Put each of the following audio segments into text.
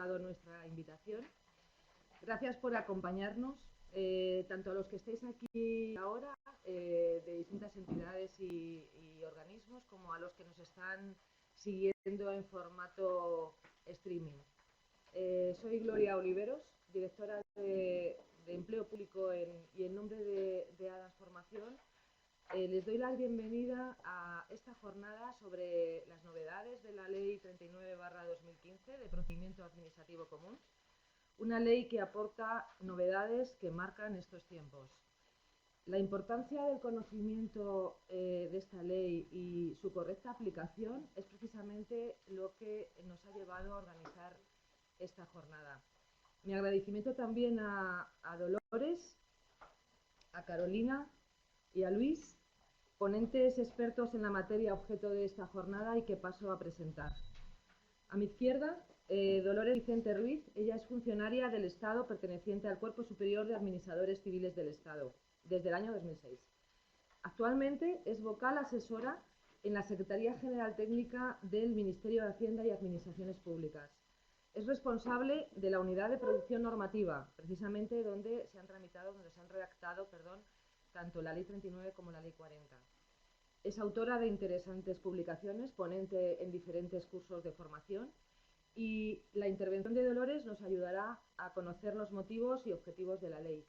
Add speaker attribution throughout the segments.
Speaker 1: aceptado nuestra invitación. Gracias por acompañarnos, tanto a los que estáis aquí ahora, de distintas entidades y organismos, como a los que nos están siguiendo en formato streaming. Soy Gloria Oliveros, directora de Empleo Público y en nombre de Adams Formación. Les doy la bienvenida a esta jornada sobre las novedades de la Ley 39/2015 de Procedimiento Administrativo Común, una ley que aporta novedades que marcan estos tiempos. La importancia del conocimiento de esta ley y su correcta aplicación es precisamente lo que nos ha llevado a organizar esta jornada. Mi agradecimiento también a Dolores, a Carolina y a Luis, ponentes expertos en la materia objeto de esta jornada y que paso a presentar. A mi izquierda, Dolores Vicente Ruiz. Ella es funcionaria del Estado perteneciente al Cuerpo Superior de Administradores Civiles del Estado desde el año 2006. Actualmente es vocal asesora en la Secretaría General Técnica del Ministerio de Hacienda y Administraciones Públicas. Es responsable de la Unidad de Producción Normativa, precisamente donde se han redactado tanto la Ley 39 como la Ley 40. Es autora de interesantes publicaciones, ponente en diferentes cursos de formación, y la intervención de Dolores nos ayudará a conocer los motivos y objetivos de la ley.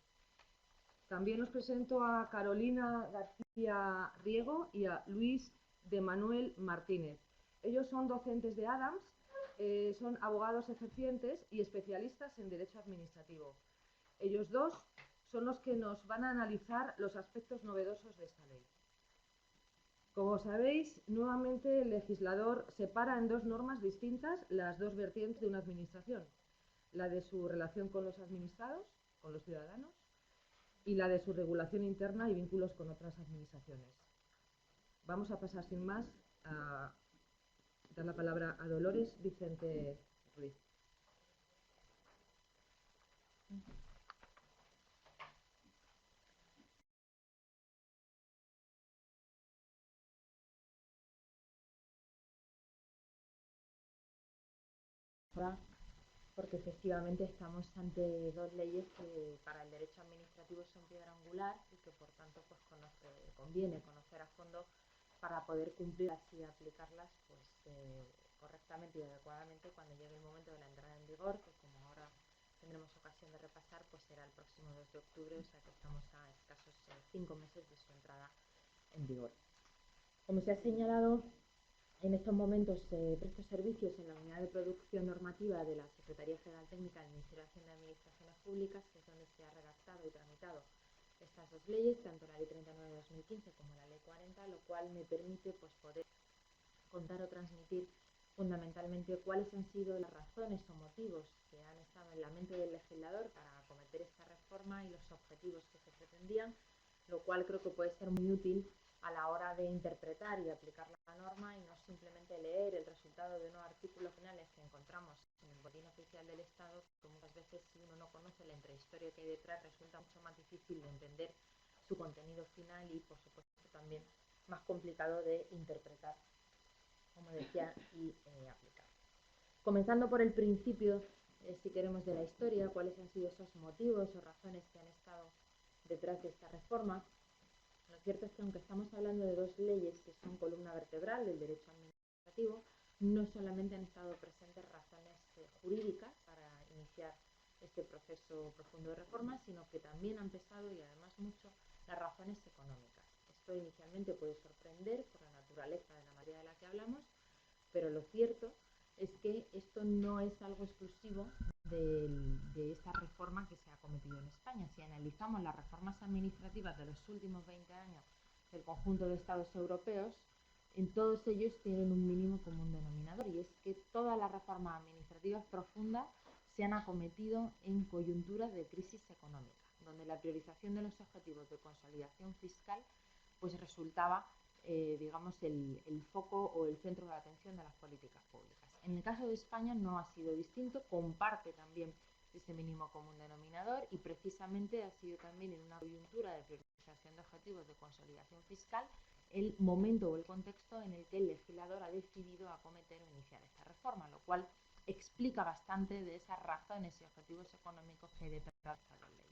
Speaker 1: También os presento a Carolina García Riego y a Luis de Manuel Martínez. Ellos son docentes de Adams, son abogados ejercientes y especialistas en Derecho Administrativo. Ellos dos son los que nos van a analizar los aspectos novedosos de esta ley. Como sabéis, nuevamente el legislador separa en dos normas distintas las dos vertientes de una administración: la de su relación con los administrados, con los ciudadanos, y la de su regulación interna y vínculos con otras administraciones. Vamos a pasar sin más a dar la palabra a Dolores Vicente Ruiz.
Speaker 2: Porque efectivamente estamos ante dos leyes que para el derecho administrativo son piedra angular y que por tanto pues conviene conocer a fondo para poder cumplirlas y aplicarlas correctamente y adecuadamente cuando llegue el momento de la entrada en vigor, que como ahora tendremos ocasión de repasar, pues será el próximo 2 de octubre, o sea que estamos a escasos 5 meses de su entrada en vigor. Como se ha señalado, en estos momentos presto servicios en la Unidad de Producción Normativa de la Secretaría General Técnica del Ministerio de Hacienda y Administraciones Públicas, que es donde se ha redactado y tramitado estas dos leyes, tanto la Ley 39/2015 como la Ley 40, lo cual me permite poder contar o transmitir fundamentalmente cuáles han sido las razones o motivos que han estado en la mente del legislador para acometer esta reforma y los objetivos que se pretendían, lo cual creo que puede ser muy útil a la hora de interpretar y aplicar la norma y no simplemente leer el resultado de unos artículos finales que encontramos en el Boletín Oficial del Estado, que muchas veces, si uno no conoce la intrahistoria que hay detrás, resulta mucho más difícil de entender su contenido final y, por supuesto, también más complicado de interpretar, como decía, y aplicar. Comenzando por el principio, si queremos, de la historia, cuáles han sido esos motivos o razones que han estado detrás de esta reforma. Lo cierto es que aunque estamos hablando de dos leyes que son columna vertebral del derecho administrativo, no solamente han estado presentes razones jurídicas para iniciar este proceso profundo de reforma, sino que también han pesado, y además mucho, las razones económicas. Esto inicialmente puede sorprender por la naturaleza de la materia de la que hablamos, pero lo cierto es que esto no es algo exclusivo de esta reforma que se ha cometido en España. Si analizamos las reformas administrativas de los últimos 20 años del conjunto de estados europeos, en todos ellos tienen un mínimo común denominador, y es que todas las reformas administrativas profundas se han acometido en coyunturas de crisis económica, donde la priorización de los objetivos de consolidación fiscal pues resultaba el foco o el centro de atención de las políticas públicas. En el caso de España no ha sido distinto, comparte también ese mínimo común denominador, y precisamente ha sido también en una coyuntura de priorización de objetivos de consolidación fiscal el momento o el contexto en el que el legislador ha decidido acometer o iniciar esta reforma, lo cual explica bastante de esas razones y objetivos económicos que hay detrás de estas dos leyes.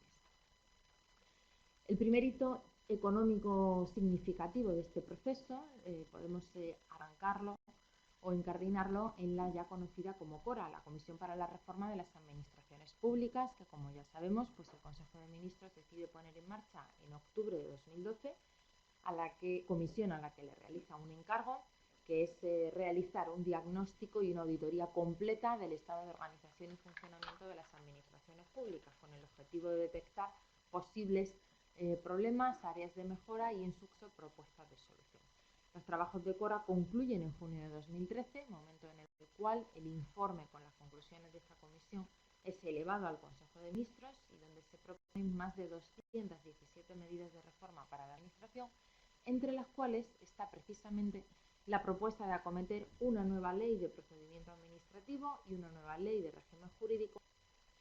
Speaker 2: El primer hito económico significativo de este proceso podemos arrancarlo o incardinarlo en la ya conocida como CORA, la Comisión para la Reforma de las Administraciones Públicas, que como ya sabemos, pues el Consejo de Ministros decide poner en marcha en octubre de 2012, comisión a la que le realiza un encargo, que es realizar un diagnóstico y una auditoría completa del estado de organización y funcionamiento de las administraciones públicas, con el objetivo de detectar posibles problemas, áreas de mejora y, en su caso, propuestas de solución. Los trabajos de CORA concluyen en junio de 2013, momento en el cual el informe con las conclusiones de esta comisión es elevado al Consejo de Ministros y donde se proponen más de 217 medidas de reforma para la Administración, entre las cuales está precisamente la propuesta de acometer una nueva ley de procedimiento administrativo y una nueva ley de régimen jurídico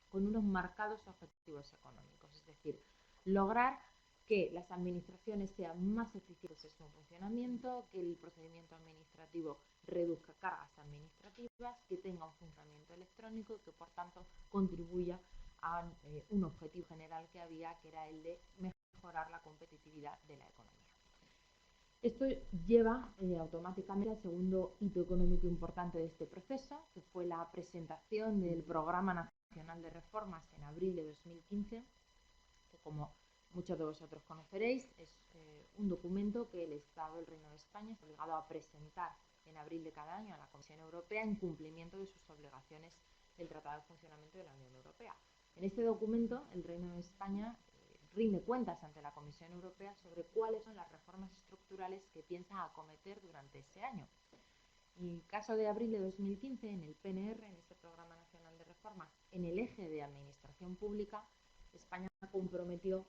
Speaker 2: con unos marcados objetivos económicos, es decir, lograr que las administraciones sean más eficientes en su funcionamiento, que el procedimiento administrativo reduzca cargas administrativas, que tenga un funcionamiento electrónico y que, por tanto, contribuya a un objetivo general que había, que era el de mejorar la competitividad de la economía. Esto lleva automáticamente al segundo hito económico importante de este proceso, que fue la presentación del Programa Nacional de Reformas en abril de 2015, que, como muchos de vosotros conoceréis, es un documento que el Estado del Reino de España es obligado a presentar en abril de cada año a la Comisión Europea en cumplimiento de sus obligaciones del Tratado de Funcionamiento de la Unión Europea. En este documento, el Reino de España rinde cuentas ante la Comisión Europea sobre cuáles son las reformas estructurales que piensa acometer durante ese año. En el caso de abril de 2015, en el PNR, en este Programa Nacional de Reformas, en el eje de administración pública, España comprometió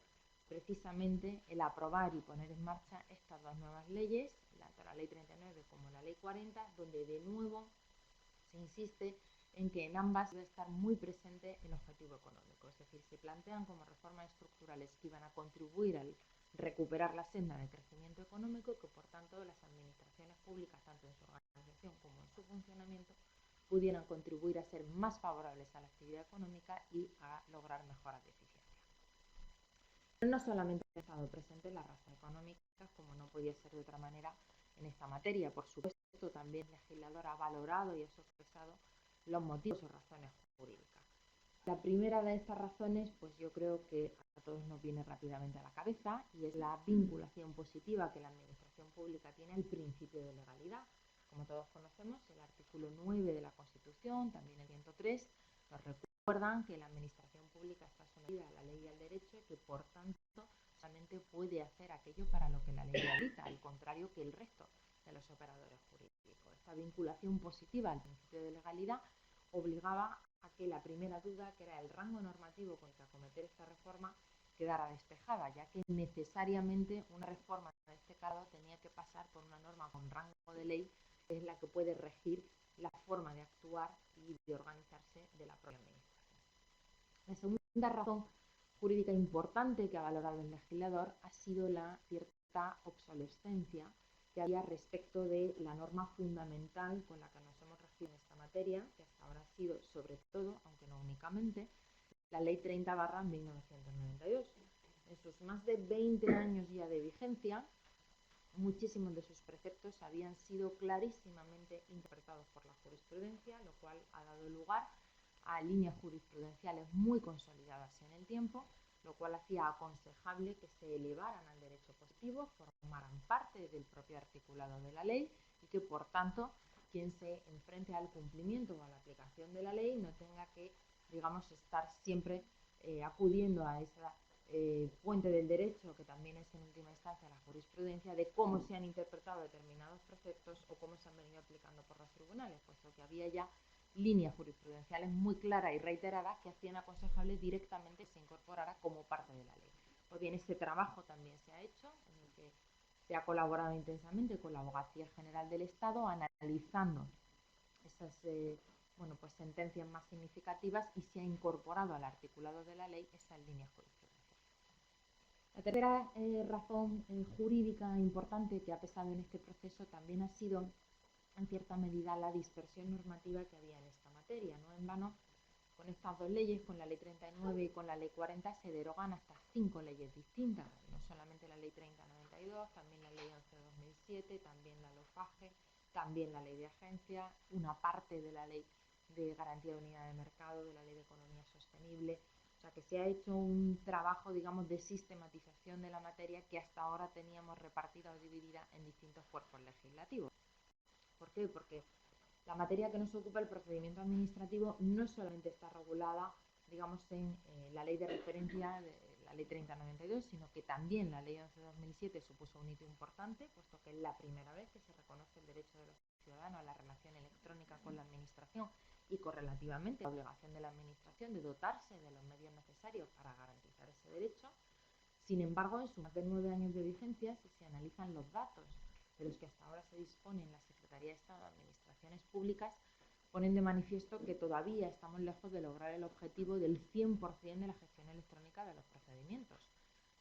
Speaker 2: precisamente el aprobar y poner en marcha estas dos nuevas leyes, tanto la Ley 39 como la Ley 40, donde de nuevo se insiste en que en ambas debe estar muy presente el objetivo económico, es decir, se plantean como reformas estructurales que iban a contribuir al recuperar la senda de crecimiento económico, que por tanto las administraciones públicas, tanto en su organización como en su funcionamiento, pudieran contribuir a ser más favorables a la actividad económica y a lograr mejoras de eficiencia. Pero no solamente ha estado presente la razón económica, como no podía ser de otra manera en esta materia. Por supuesto, también el legislador ha valorado y ha sopesado los motivos o razones jurídicas. La primera de estas razones, pues yo creo que a todos nos viene rápidamente a la cabeza, y es la vinculación positiva que la administración pública tiene al principio de legalidad. Como todos conocemos, el artículo 9 de la Constitución, también el 103, nos recuerdan que la administración pública está sometida a la ley y al derecho y que, por tanto, solamente puede hacer aquello para lo que la ley le habilita, al contrario que el resto de los operadores jurídicos. Esta vinculación positiva al principio de legalidad obligaba a que la primera duda, que era el rango normativo con que acometer esta reforma, quedara despejada, ya que necesariamente una reforma de este calado tenía que pasar por una norma con rango de ley, que es la que puede regir la forma de actuar y de organizarse de la propia administración. La segunda razón jurídica importante que ha valorado el legislador ha sido la cierta obsolescencia que había respecto de la norma fundamental con la que nos hemos regido en esta materia, que hasta ahora ha sido, sobre todo, aunque no únicamente, la Ley 30/1992. En sus más de 20 años ya de vigencia, muchísimos de sus preceptos habían sido clarísimamente interpretados por la jurisprudencia, lo cual ha dado lugar a líneas jurisprudenciales muy consolidadas en el tiempo, lo cual hacía aconsejable que se elevaran al derecho positivo, formaran parte del propio articulado de la ley y que, por tanto, quien se enfrente al cumplimiento o a la aplicación de la ley no tenga que, digamos, estar siempre acudiendo a esa fuente del derecho, que también es en última instancia la jurisprudencia, de cómo se han interpretado determinados preceptos o cómo se han venido aplicando por los tribunales, puesto que había ya líneas jurisprudenciales muy claras y reiteradas que hacían aconsejable directamente que se incorporara como parte de la ley. Pues bien, este trabajo también se ha hecho, en el que se ha colaborado intensamente con la Abogacía General del Estado, analizando esas sentencias más significativas, y se ha incorporado al articulado de la ley esas líneas jurisprudenciales. La tercera razón jurídica importante que ha pesado en este proceso también ha sido, en cierta medida, la dispersión normativa que había en esta materia. materia. No en vano, con estas dos leyes, con la Ley 39 y con la Ley 40, se derogan hasta 5 leyes distintas. No solamente la Ley 30/92, también la Ley 11/2007, también la LOFAGE, también la Ley de Agencia, una parte de la Ley de Garantía de Unidad de Mercado, de la Ley de Economía Sostenible. O sea, que se ha hecho un trabajo, digamos, de sistematización de la materia que hasta ahora teníamos repartida o dividida en distintos cuerpos legislativos. ¿Por qué? Porque la materia que nos ocupa, el procedimiento administrativo, no solamente está regulada, digamos, en la ley de referencia, de la Ley 30/92, sino que también la Ley 11/2007 supuso un hito importante, puesto que es la primera vez que se reconoce el derecho de los ciudadanos a la relación electrónica con la administración y correlativamente la obligación de la administración de dotarse de los medios necesarios para garantizar ese derecho. Sin embargo, en sus más de 9 años de vigencia, si se analizan los datos de los que hasta ahora se dispone en la Secretaría de Estado de Administraciones Públicas, ponen de manifiesto que todavía estamos lejos de lograr el objetivo del 100% de la gestión electrónica de los procedimientos.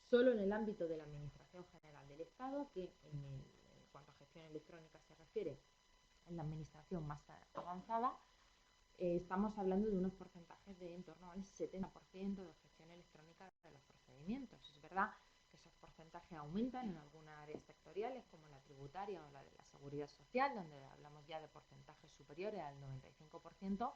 Speaker 2: Solo en el ámbito de la Administración General del Estado, que en cuanto a gestión electrónica se refiere, en la administración más avanzada, estamos hablando de unos porcentajes de en torno al 70% de gestión electrónica de los procedimientos. Es verdad que esos porcentajes aumentan en algunas áreas sectoriales, como la tributaria o la de la seguridad social, donde hablamos ya de porcentajes superiores al 95%,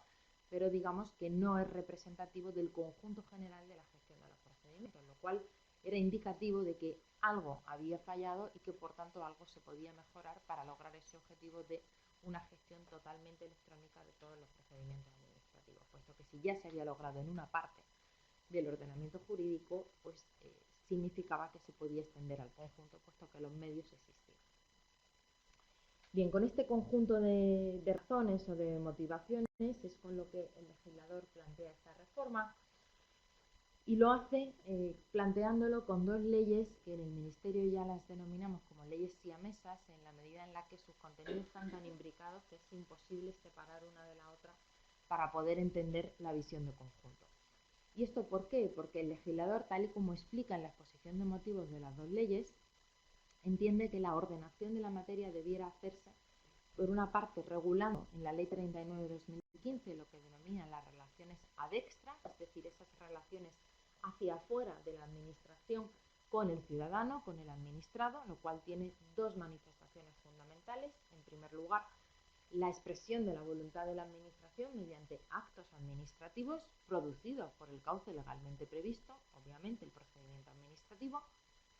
Speaker 2: pero digamos que no es representativo del conjunto general de la gestión de los procedimientos, lo cual era indicativo de que algo había fallado y que por tanto algo se podía mejorar para lograr ese objetivo de una gestión totalmente electrónica de todos los procedimientos administrativos, puesto que si ya se había logrado en una parte del ordenamiento jurídico, pues significaba que se podía extender al conjunto, puesto que los medios existían. Bien, con este conjunto de razones o de motivaciones es con lo que el legislador plantea esta reforma, y lo hace planteándolo con dos leyes que en el Ministerio ya las denominamos como leyes siamesas, en la medida en la que sus contenidos están tan imbricados que es imposible separar una de la otra para poder entender la visión de conjunto. ¿Y esto por qué? Porque el legislador, tal y como explica en la exposición de motivos de las dos leyes, entiende que la ordenación de la materia debiera hacerse, por una parte, regulando en la Ley 39/2015 lo que denominan las relaciones ad extra, es decir, esas relaciones hacia afuera de la administración con el ciudadano, con el administrado, lo cual tiene dos manifestaciones fundamentales. En primer lugar, la expresión de la voluntad de la administración mediante actos administrativos producidos por el cauce legalmente previsto, obviamente el procedimiento administrativo.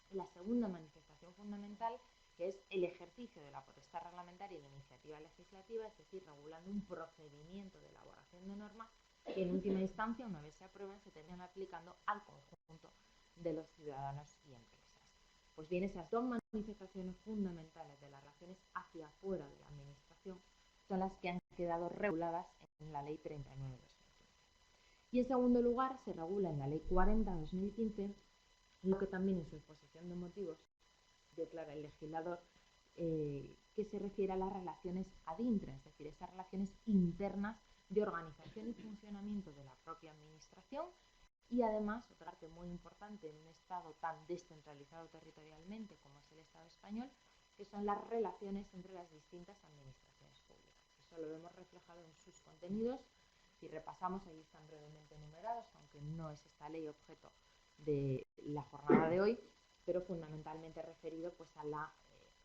Speaker 2: Y la segunda manifestación fundamental, que es el ejercicio de la potestad reglamentaria y de iniciativa legislativa, es decir, regulando un procedimiento de elaboración de normas que en última instancia, una vez se aprueben, se terminan aplicando al conjunto de los ciudadanos y empresas. Pues bien, esas dos manifestaciones fundamentales de las relaciones hacia afuera de la administración son las que han quedado reguladas en la Ley 39/2015. Y en segundo lugar, se regula en la Ley 40/2015, lo que también en su exposición de motivos declara el legislador, que se refiere a las relaciones ad intra, es decir, esas relaciones internas de organización y funcionamiento de la propia administración, y además, otra parte muy importante en un Estado tan descentralizado territorialmente como es el Estado español, que son las relaciones entre las distintas administraciones públicas. Eso lo vemos reflejado en sus contenidos. Si repasamos, ahí están brevemente enumerados, aunque no es esta ley objeto de la jornada de hoy, pero fundamentalmente referido pues a la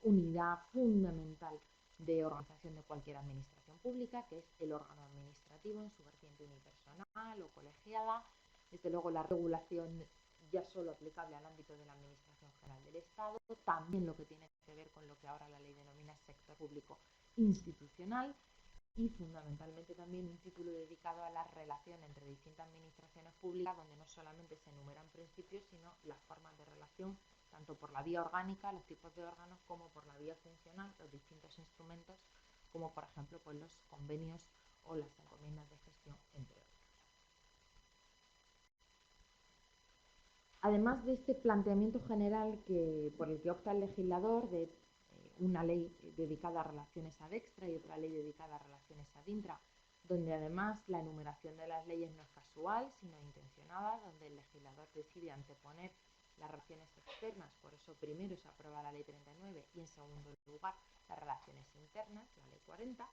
Speaker 2: unidad fundamental de organización de cualquier administración pública, que es el órgano administrativo en su vertiente unipersonal o colegiada. Desde luego, la regulación ya solo aplicable al ámbito de la Administración General del Estado, también lo que tiene que ver con lo que ahora la ley denomina sector público institucional, y fundamentalmente también un título dedicado a la relación entre distintas administraciones públicas, donde no solamente se enumeran principios, sino las formas de relación, tanto por la vía orgánica, los tipos de órganos, como por la vía funcional, los distintos instrumentos, como por ejemplo pues los convenios o las encomiendas de gestión, entre otros. Además de este planteamiento general por el que opta el legislador de una ley dedicada a relaciones ad extra y otra ley dedicada a relaciones ad intra, donde además la enumeración de las leyes no es casual, sino intencionada, donde el legislador decide anteponer las relaciones externas, por eso primero se aprueba la Ley 39 y en segundo lugar las relaciones internas, la Ley 40.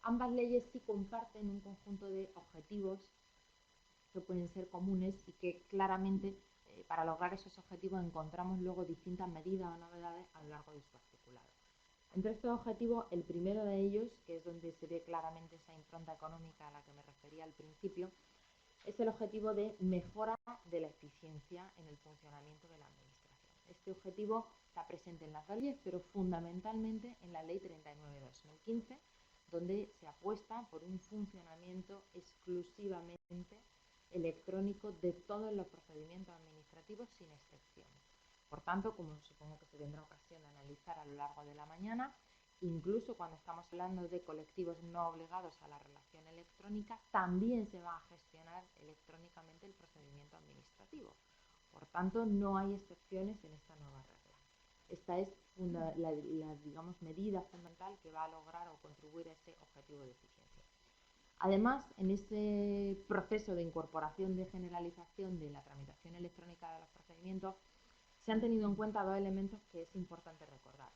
Speaker 2: Ambas leyes sí comparten un conjunto de objetivos que pueden ser comunes y que claramente para lograr esos objetivos encontramos luego distintas medidas o novedades a lo largo de su articulado. Entre estos objetivos, el primero de ellos, que es donde se ve claramente esa impronta económica a la que me refería al principio, es el objetivo de mejora de la eficiencia en el funcionamiento de la administración. Este objetivo está presente en las dos leyes, pero fundamentalmente en la Ley 39 de 2015, donde se apuesta por un funcionamiento exclusivamente electrónico de todos los procedimientos administrativos sin excepción. Por tanto, como supongo que se tendrá ocasión de analizar a lo largo de la mañana, incluso cuando estamos hablando de colectivos no obligados a la relación electrónica, también se va a gestionar electrónicamente el procedimiento administrativo. Por tanto, no hay excepciones en esta nueva regla. Esta es la digamos, medida fundamental que va a lograr o contribuir a ese objetivo de eficiencia. Además, en ese proceso de incorporación de generalización de la tramitación electrónica de los procedimientos, se han tenido en cuenta dos elementos que es importante recordar.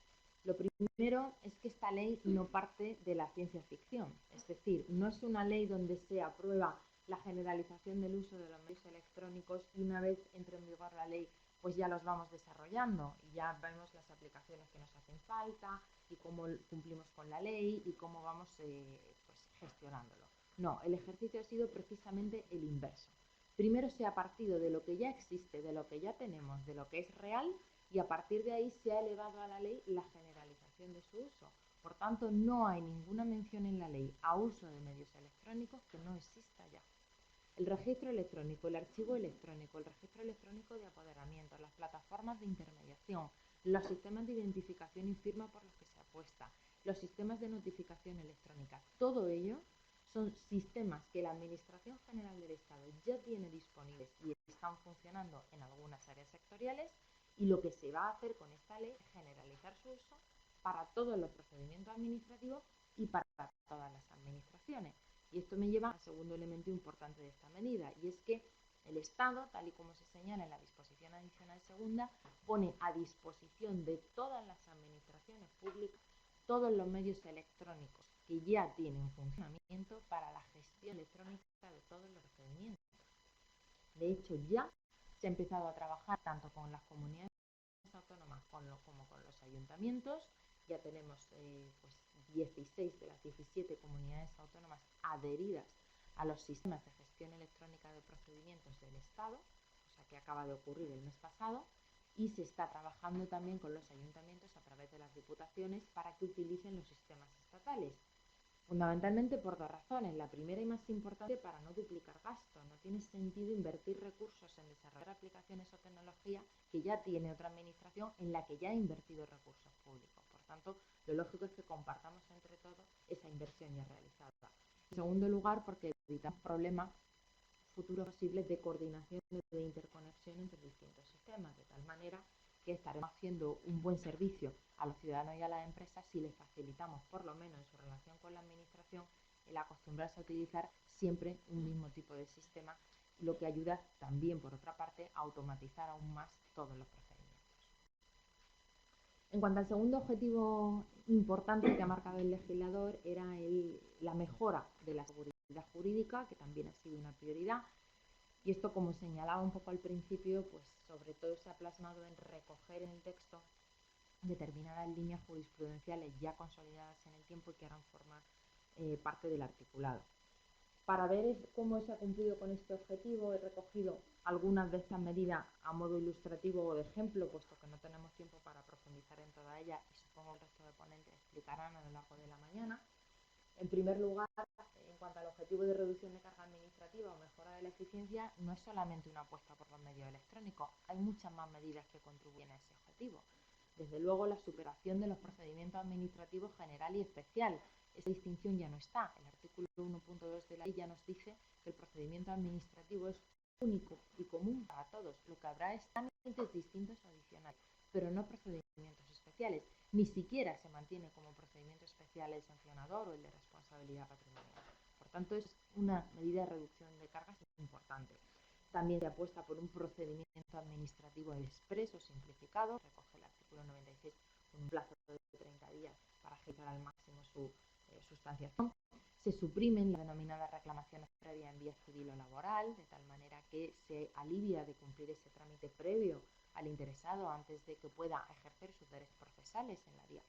Speaker 2: Lo primero es que esta ley no parte de la ciencia ficción, es decir, no es una ley donde se aprueba la generalización del uso de los medios electrónicos y una vez entre en vigor la ley, pues ya los vamos desarrollando y ya vemos las aplicaciones que nos hacen falta y cómo cumplimos con la ley y cómo vamos pues, gestionándolo. No, el ejercicio ha sido precisamente el inverso. Primero se ha partido de lo que ya existe, de lo que ya tenemos, de lo que es real y a partir de ahí se ha elevado a la ley la generalización de su uso. Por tanto, no hay ninguna mención en la ley a uso de medios electrónicos que no exista ya. El registro electrónico, el archivo electrónico, el registro electrónico de apoderamiento, las plataformas de intermediación, los sistemas de identificación y firma por los que se apuesta, los sistemas de notificación electrónica, todo ello son sistemas que la Administración General del Estado ya tiene disponibles y están funcionando en algunas áreas sectoriales y lo que se va a hacer con esta ley es generalizar su uso para todos los procedimientos administrativos y para todas las administraciones. Y esto me lleva al segundo elemento importante de esta medida, y es que el Estado, tal y como se señala en la disposición adicional segunda, pone a disposición de todas las administraciones públicas todos los medios electrónicos que ya tienen funcionamiento para la gestión electrónica de todos los procedimientos. De hecho, ya se ha empezado a trabajar tanto con las comunidades autónomas como con los ayuntamientos. Ya tenemos pues 16 de las 17 comunidades autónomas adheridas a los sistemas de gestión electrónica de procedimientos del Estado, o sea que acaba de ocurrir el mes pasado, y se está trabajando también con los ayuntamientos a través de las diputaciones para que utilicen los sistemas estatales. Fundamentalmente por dos razones. La primera y más importante, para no duplicar gastos. No tiene sentido invertir recursos en desarrollar aplicaciones o tecnología que ya tiene otra administración en la que ya ha invertido recursos públicos. Por tanto, lo lógico es que compartamos entre todos esa inversión ya realizada. En segundo lugar, porque evitamos problemas futuros posibles de coordinación y de interconexión entre distintos sistemas, de tal manera que estaremos haciendo un buen servicio a los ciudadanos y a las empresas si les facilitamos, por lo menos en su relación con la administración, el acostumbrarse a utilizar siempre un mismo tipo de sistema, lo que ayuda también, por otra parte, a automatizar aún más todos los procedimientos. En cuanto al segundo objetivo importante que ha marcado el legislador, era la mejora de la seguridad jurídica, que también ha sido una prioridad. Y esto, como señalaba un poco al principio, pues sobre todo se ha plasmado en recoger en el texto determinadas líneas jurisprudenciales ya consolidadas en el tiempo y que ahora forman parte del articulado. Para ver cómo se ha cumplido con este objetivo, he recogido algunas de estas medidas a modo ilustrativo o de ejemplo, puesto que no tenemos tiempo para profundizar en todas ellas y supongo que el resto de ponentes explicarán a lo largo de la mañana. En primer lugar, en cuanto al objetivo de reducción de carga administrativa o mejora de la eficiencia, no es solamente una apuesta por los medios electrónicos, hay muchas más medidas que contribuyen a ese objetivo. Desde luego, la superación de los procedimientos administrativos general y especial. Esa distinción ya no está. El artículo 1.2 de la ley ya nos dice que el procedimiento administrativo es único y común para todos. Lo que habrá es trámites distintos o adicionales, pero no procedimientos especiales. Ni siquiera se mantiene como procedimiento especial el sancionador o el de responsabilidad patrimonial. Por tanto, es una medida de reducción de cargas importante. También se apuesta por un procedimiento administrativo expreso simplificado, recoge el artículo 96 con un plazo de 30 días para agilizar al máximo su sustanciación. Se suprimen las denominadas reclamaciones previas en vía civil o laboral, de tal manera que se alivia de cumplir ese trámite previo al interesado antes de que pueda ejercer sus derechos procesales en la vía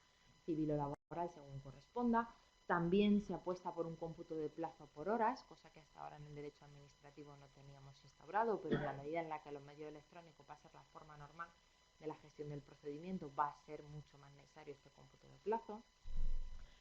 Speaker 2: civil o laboral según corresponda. También se apuesta por un cómputo de plazo por horas, cosa que hasta ahora en el derecho administrativo no teníamos instaurado, pero en la medida en la que los medios electrónicos va a ser la forma normal de la gestión del procedimiento, va a ser mucho más necesario este cómputo de plazo.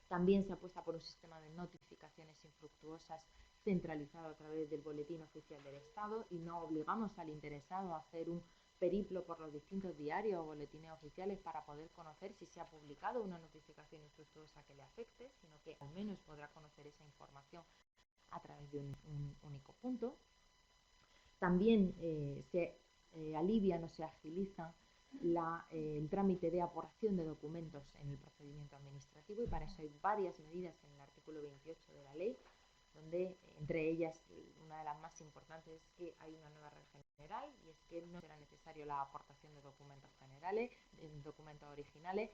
Speaker 2: También se apuesta por un sistema de notificaciones infructuosas centralizado a través del Boletín Oficial del Estado y no obligamos al interesado a hacer un periplo por los distintos diarios o boletines oficiales para poder conocer si se ha publicado una notificación infructuosa que le afecte, sino que al menos podrá conocer esa información a través de un único punto. También se alivian o se agiliza el trámite de aportación de documentos en el procedimiento administrativo y para eso hay varias medidas en el artículo 28 de la ley, donde entre ellas una de las más importantes es que hay una nueva regla general y es que no será necesario la aportación de documentos generales, de documentos originales,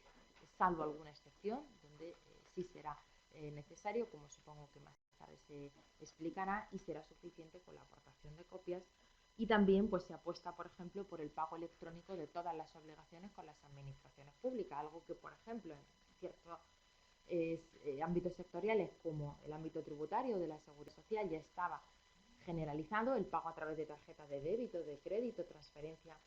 Speaker 2: salvo alguna excepción, donde sí será necesario, como supongo que más tarde se explicará, y será suficiente con la aportación de copias. Y también pues, se apuesta, por ejemplo, por el pago electrónico de todas las obligaciones con las administraciones públicas, algo que, por ejemplo, en ciertos ámbitos sectoriales como el ámbito tributario de la seguridad social ya estaba generalizado, el pago a través de tarjetas de débito, de crédito, transferencia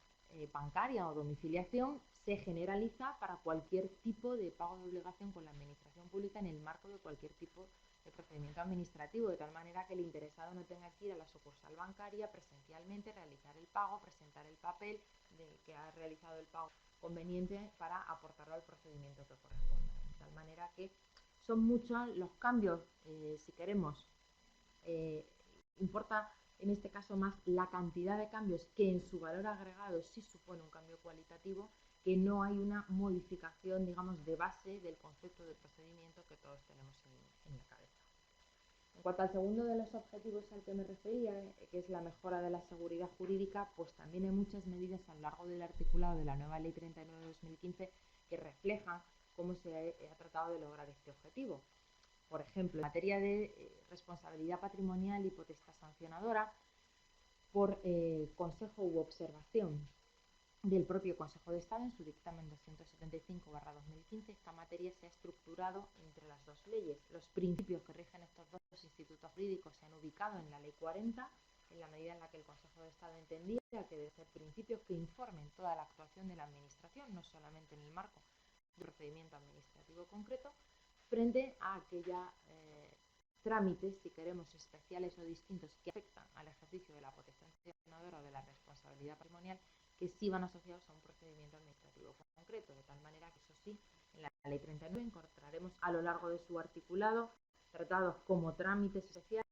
Speaker 2: bancaria o domiciliación, se generaliza para cualquier tipo de pago de obligación con la administración pública en el marco de cualquier tipo de procedimiento administrativo, de tal manera que el interesado no tenga que ir a la sucursal bancaria presencialmente, realizar el pago, presentar el papel de que ha realizado el pago conveniente para aportarlo al procedimiento que corresponda. De tal manera que son muchos los cambios, si queremos, importa en este caso más la cantidad de cambios que en su valor agregado sí supone un cambio cualitativo, que no hay una modificación, digamos, de base del concepto de procedimiento que todos tenemos en la cabeza. En cuanto al segundo de los objetivos al que me refería, que es la mejora de la seguridad jurídica, pues también hay muchas medidas a lo largo del articulado de la nueva Ley 39 de 2015 que reflejan cómo se ha tratado de lograr este objetivo. Por ejemplo, en materia de responsabilidad patrimonial y potestad sancionadora, por consejo u observación del propio Consejo de Estado en su dictamen 275/2015, esta materia se ha estructurado entre las dos leyes. Los principios que rigen estos dos institutos jurídicos se han ubicado en la Ley 40, en la medida en la que el Consejo de Estado entendía que deben ser principios que informen toda la actuación de la Administración, no solamente en el marco de un procedimiento administrativo concreto, frente a aquellos trámites, si queremos, especiales o distintos que afectan al ejercicio de la potestad sancionadora o de la responsabilidad patrimonial, que sí van asociados a un procedimiento administrativo concreto, de tal manera que eso sí, en la Ley 39 encontraremos a lo largo de su articulado tratados como trámites especiales,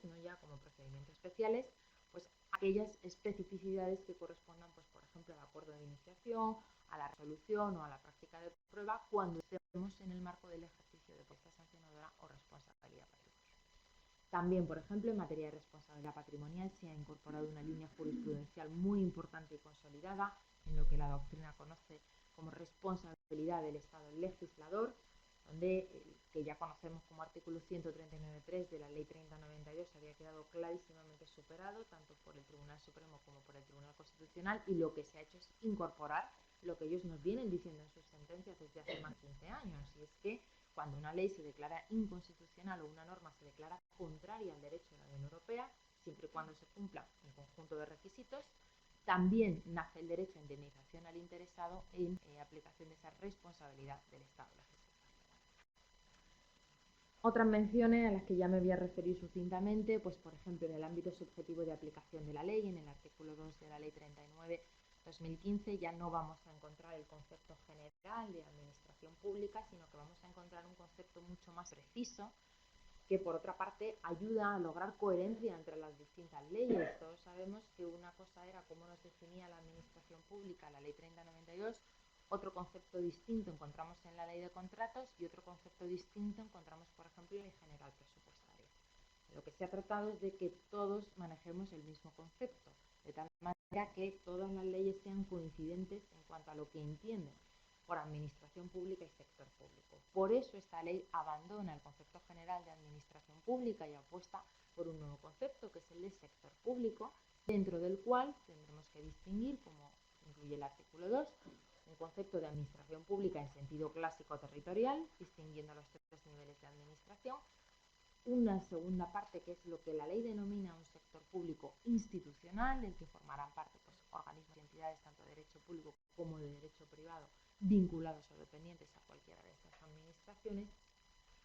Speaker 2: no ya como procedimientos especiales, pues aquellas especificidades que correspondan, pues por ejemplo, al acuerdo de iniciación, a la resolución o a la práctica de prueba cuando estemos en el marco del ejercicio de potestad sancionadora o responsabilidad patrimonial. También, por ejemplo, en materia de responsabilidad patrimonial se ha incorporado una línea jurisprudencial muy importante y consolidada en lo que la doctrina conoce como responsabilidad del Estado legislador, donde, que ya conocemos como artículo 139.3 de la Ley 3092, había quedado clarísimamente superado tanto por el Tribunal Supremo como por el Tribunal Constitucional, y lo que se ha hecho es incorporar lo que ellos nos vienen diciendo en sus sentencias desde hace más de 15 años, y es que cuando una ley se declara inconstitucional o una norma se declara contraria al derecho de la Unión Europea, siempre y cuando se cumpla un conjunto de requisitos, también nace el derecho a indemnización al interesado en aplicación de esa responsabilidad del Estado legislador. Otras menciones a las que ya me voy a referir sucintamente, pues por ejemplo en el ámbito subjetivo de aplicación de la ley, en el artículo 2 de la Ley 39/2015 ya no vamos a encontrar el concepto general de administración pública, sino que vamos a encontrar un concepto mucho más preciso, que por otra parte ayuda a lograr coherencia entre las distintas leyes. Todos sabemos que una cosa era cómo nos definía la administración pública la Ley 3092, otro concepto distinto encontramos en la Ley de Contratos y otro concepto distinto encontramos, por ejemplo, en la Ley General Presupuestaria. Lo que se ha tratado es de que todos manejemos el mismo concepto, de tal manera que todas las leyes sean coincidentes en cuanto a lo que entienden por administración pública y sector público. Por eso esta ley abandona el concepto general de administración pública y apuesta por un nuevo concepto, que es el de sector público, dentro del cual tendremos que distinguir, como incluye el artículo 2, un concepto de administración pública en sentido clásico territorial, distinguiendo los tres niveles de administración. Una segunda parte, que es lo que la ley denomina un sector público institucional, del que formarán parte pues, organismos y entidades tanto de derecho público como de derecho privado, vinculados o dependientes a cualquiera de estas administraciones.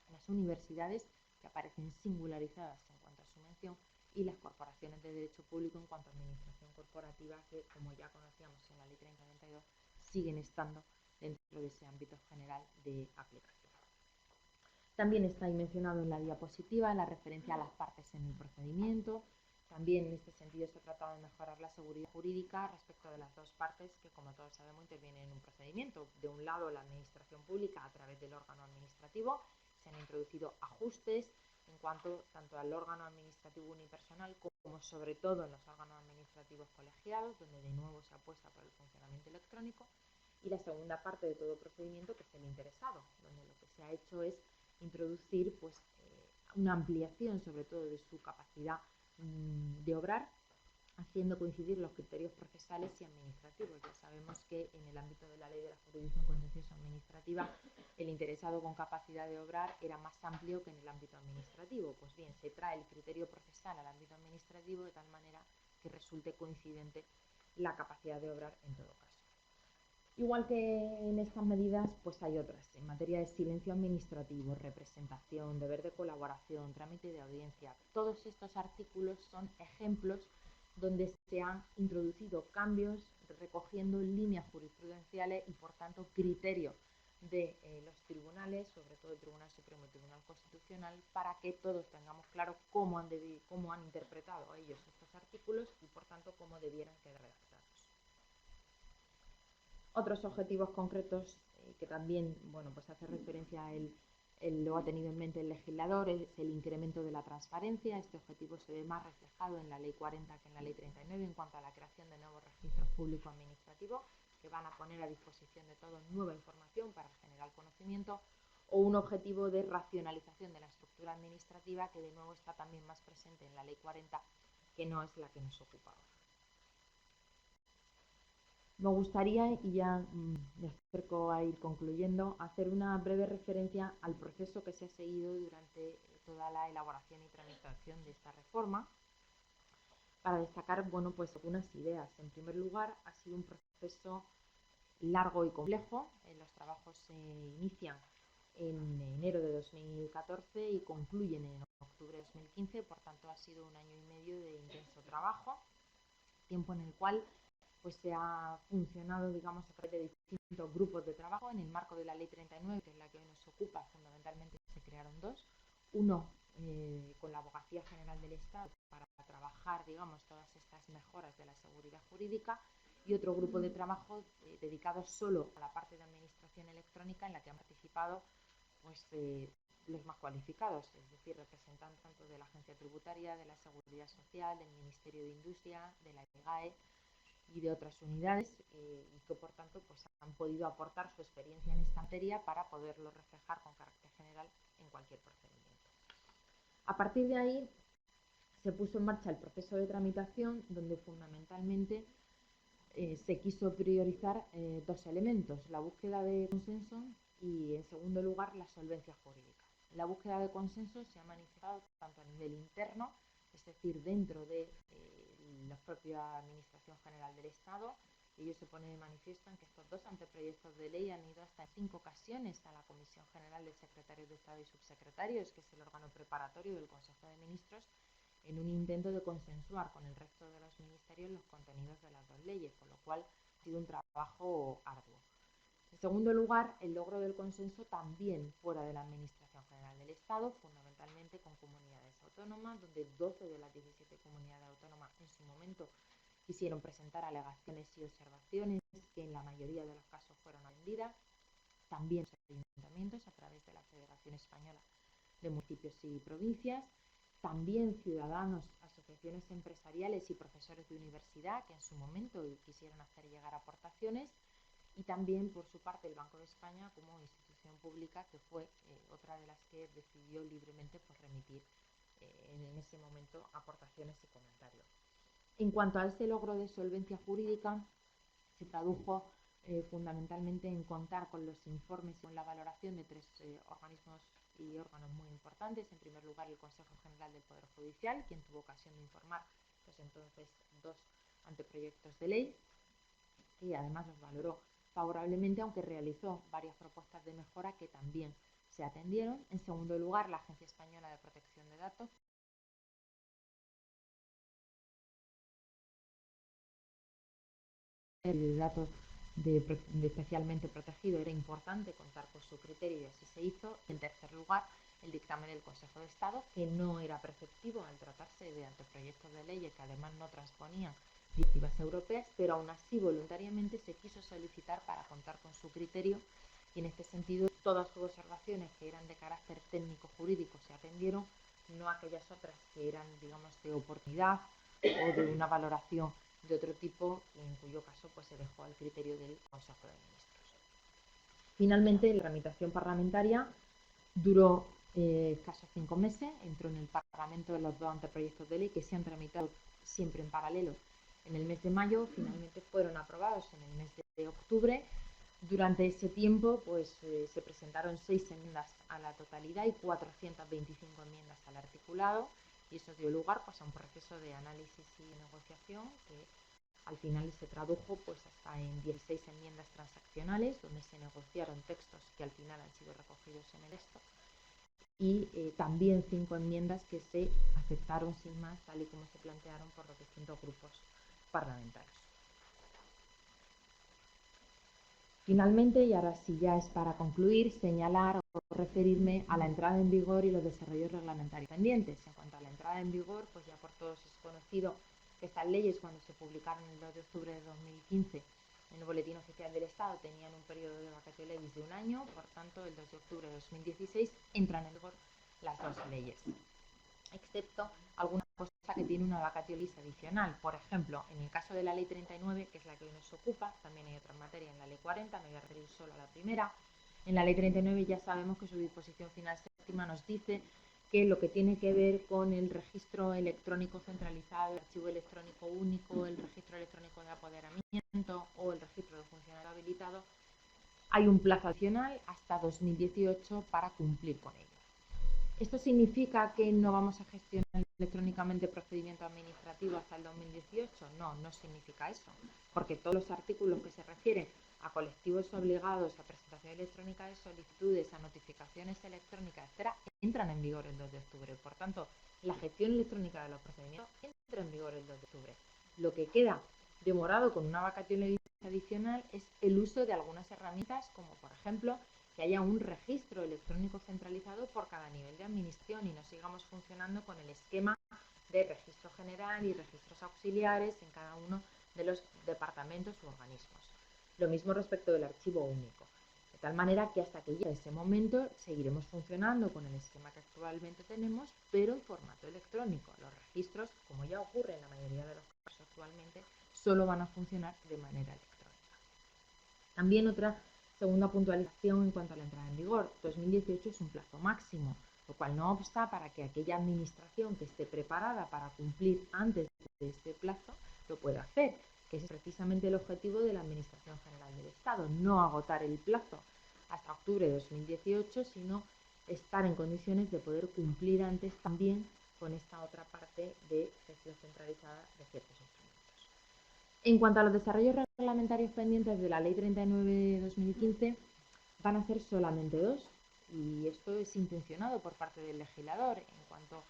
Speaker 2: Las universidades, que aparecen singularizadas en cuanto a su mención, y las corporaciones de derecho público en cuanto a administración corporativa, que, como ya conocíamos en la Ley 3092, siguen estando dentro de ese ámbito general de aplicación. También está ahí mencionado en la diapositiva la referencia a las partes en el procedimiento. También en este sentido se ha tratado de mejorar la seguridad jurídica respecto de las dos partes que, como todos sabemos, intervienen en un procedimiento. De un lado, la administración pública a través del órgano administrativo. Se han introducido ajustes en cuanto tanto al órgano administrativo unipersonal como sobre todo en los órganos administrativos colegiados, donde de nuevo se apuesta por el funcionamiento electrónico. Y la segunda parte de todo procedimiento, que es el interesado, donde lo que se ha hecho es introducir pues, una ampliación sobre todo de su capacidad de obrar, haciendo coincidir los criterios procesales y administrativos. Ya sabemos que en el ámbito de la ley de la jurisdicción contencioso administrativa el interesado con capacidad de obrar era más amplio que en el ámbito administrativo. Pues bien, se trae el criterio procesal al ámbito administrativo de tal manera que resulte coincidente la capacidad de obrar en todo caso. Igual que en estas medidas, pues hay otras. En materia de silencio administrativo, representación, deber de colaboración, trámite de audiencia, todos estos artículos son ejemplos donde se han introducido cambios recogiendo líneas jurisprudenciales y, por tanto, criterios de los tribunales, sobre todo el Tribunal Supremo y el Tribunal Constitucional, para que todos tengamos claro cómo han interpretado ellos estos artículos y, por tanto, cómo debieran quedar redactados. Otros objetivos concretos que también pues hace referencia a él, lo ha tenido en mente el legislador, es el incremento de la transparencia. Este objetivo se ve más reflejado en la Ley 40 que en la Ley 39 en cuanto a la creación de nuevos registros públicos administrativos que van a poner a disposición de todos nueva información para generar conocimiento, o un objetivo de racionalización de la estructura administrativa que de nuevo está también más presente en la Ley 40, que no es la que nos ocupa ahora. Me gustaría, y ya me acerco a ir concluyendo, hacer una breve referencia al proceso que se ha seguido durante toda la elaboración y tramitación de esta reforma, para destacar pues, algunas ideas. En primer lugar, ha sido un proceso largo y complejo. Los trabajos se inician en enero de 2014 y concluyen en octubre de 2015, por tanto ha sido un año y medio de intenso trabajo, tiempo en el cual pues se ha funcionado, digamos, a través de distintos grupos de trabajo. En el marco de la Ley 39, que es la que hoy nos ocupa, fundamentalmente se crearon dos. Uno con la Abogacía General del Estado para trabajar, digamos, todas estas mejoras de la seguridad jurídica, y otro grupo de trabajo dedicado solo a la parte de administración electrónica, en la que han participado pues, los más cualificados, es decir, representantes tanto de la Agencia Tributaria, de la Seguridad Social, del Ministerio de Industria, de la EGAE y de otras unidades, y que por tanto pues, han podido aportar su experiencia en esta materia para poderlo reflejar con carácter general en cualquier procedimiento. A partir de ahí se puso en marcha el proceso de tramitación, donde fundamentalmente se quiso priorizar dos elementos: la búsqueda de consenso y, en segundo lugar, la solvencia jurídica. La búsqueda de consenso se ha manifestado tanto a nivel interno, es decir, dentro de la propia Administración General del Estado. Ello se pone de manifiesto en que estos dos anteproyectos de ley han ido hasta en 5 ocasiones a la Comisión General de Secretarios de Estado y Subsecretarios, que es el órgano preparatorio del Consejo de Ministros, en un intento de consensuar con el resto de los ministerios los contenidos de las dos leyes, con lo cual ha sido un trabajo arduo. En segundo lugar, el logro del consenso también fuera de la Administración General del Estado, fundamentalmente con comunidades autónomas, donde 12 de las 17 comunidades autónomas en su momento quisieron presentar alegaciones y observaciones que en la mayoría de los casos fueron atendidas. También los ayuntamientos a través de la Federación Española de Municipios y Provincias. También ciudadanos, asociaciones empresariales y profesores de universidad que en su momento quisieron hacer llegar aportaciones. y también, por su parte, el Banco de España como institución pública, que fue otra de las que decidió libremente pues, remitir en ese momento aportaciones y comentarios. En cuanto a este logro de solvencia jurídica, se tradujo fundamentalmente en contar con los informes y con la valoración de tres organismos y órganos muy importantes. En primer lugar, el Consejo General del Poder Judicial, quien tuvo ocasión de informar pues, entonces 2 anteproyectos de ley, y además los valoró favorablemente, aunque realizó varias propuestas de mejora que también se atendieron. En segundo lugar, la Agencia Española de Protección de Datos, de datos de especialmente protegido, era importante contar con su criterio y así se hizo. En tercer lugar, el dictamen del Consejo de Estado, que no era preceptivo al tratarse de anteproyectos de leyes que además no transponían directivas europeas, pero aún así voluntariamente se quiso solicitar para contar con su criterio y en este sentido todas sus observaciones que eran de carácter técnico-jurídico se atendieron, no aquellas otras que eran, digamos, de oportunidad o de una valoración de otro tipo, en cuyo caso pues, se dejó al criterio del Consejo de Ministros. Finalmente, la tramitación parlamentaria duró casi 5 meses, entró en el Parlamento los 2 anteproyectos de ley que se han tramitado siempre en paralelo en el mes de mayo, finalmente fueron aprobados en el mes de octubre. Durante ese tiempo pues, se presentaron 6 enmiendas a la totalidad y 425 enmiendas al articulado, y eso dio lugar pues, a un proceso de análisis y negociación que al final se tradujo pues, hasta en 16 enmiendas transaccionales, donde se negociaron textos que al final han sido recogidos en el texto, y también 5 enmiendas que se aceptaron sin más, tal y como se plantearon por los distintos grupos parlamentarios. Finalmente, y ahora sí ya es para concluir, señalar o referirme a la entrada en vigor y los desarrollos reglamentarios pendientes. En cuanto a la entrada en vigor, pues ya por todos es conocido que estas leyes, cuando se publicaron el 2 de octubre de 2015 en el Boletín Oficial del Estado, tenían un periodo de vacatio legis de 1 año, por tanto, el 2 de octubre de 2016 entran en vigor las 2 leyes, excepto alguna cosa que tiene una vacatio legis adicional. Por ejemplo, en el caso de la Ley 39, que es la que hoy nos ocupa, también hay otra materia en la Ley 40, me voy a referir solo a la primera. En la Ley 39 ya sabemos que su disposición final séptima nos dice que lo que tiene que ver con el registro electrónico centralizado, el archivo electrónico único, el registro electrónico de apoderamiento o el registro de funcionario habilitado, hay un plazo adicional hasta 2018 para cumplir con ello. ¿Esto significa que no vamos a gestionar electrónicamente procedimiento administrativo hasta el 2018? No, no significa eso, porque todos los artículos que se refieren a colectivos obligados a presentación electrónica de solicitudes, a notificaciones electrónicas, etcétera, entran en vigor el 2 de octubre. Por tanto, la gestión electrónica de los procedimientos entra en vigor el 2 de octubre. Lo que queda demorado con una vacatio legis adicional es el uso de algunas herramientas, como por ejemplo que haya un registro electrónico centralizado por cada nivel de administración y no sigamos funcionando con el esquema de registro general y registros auxiliares en cada uno de los departamentos u organismos. Lo mismo respecto del archivo único. De tal manera que hasta que llegue ese momento seguiremos funcionando con el esquema que actualmente tenemos, pero en formato electrónico. Los registros, como ya ocurre en la mayoría de los casos actualmente, solo van a funcionar de manera electrónica. También otra segunda puntualización en cuanto a la entrada en vigor. 2018 es un plazo máximo, lo cual no obsta para que aquella administración que esté preparada para cumplir antes de este plazo lo pueda hacer, que es precisamente el objetivo de la Administración General del Estado, no agotar el plazo hasta octubre de 2018, sino estar en condiciones de poder cumplir antes también con esta otra parte de gestión centralizada de ciertos instrumentos. En cuanto a los desarrollos reglamentarios pendientes de la Ley 39 de 2015, van a ser solamente 2, y esto es intencionado por parte del legislador. En cuanto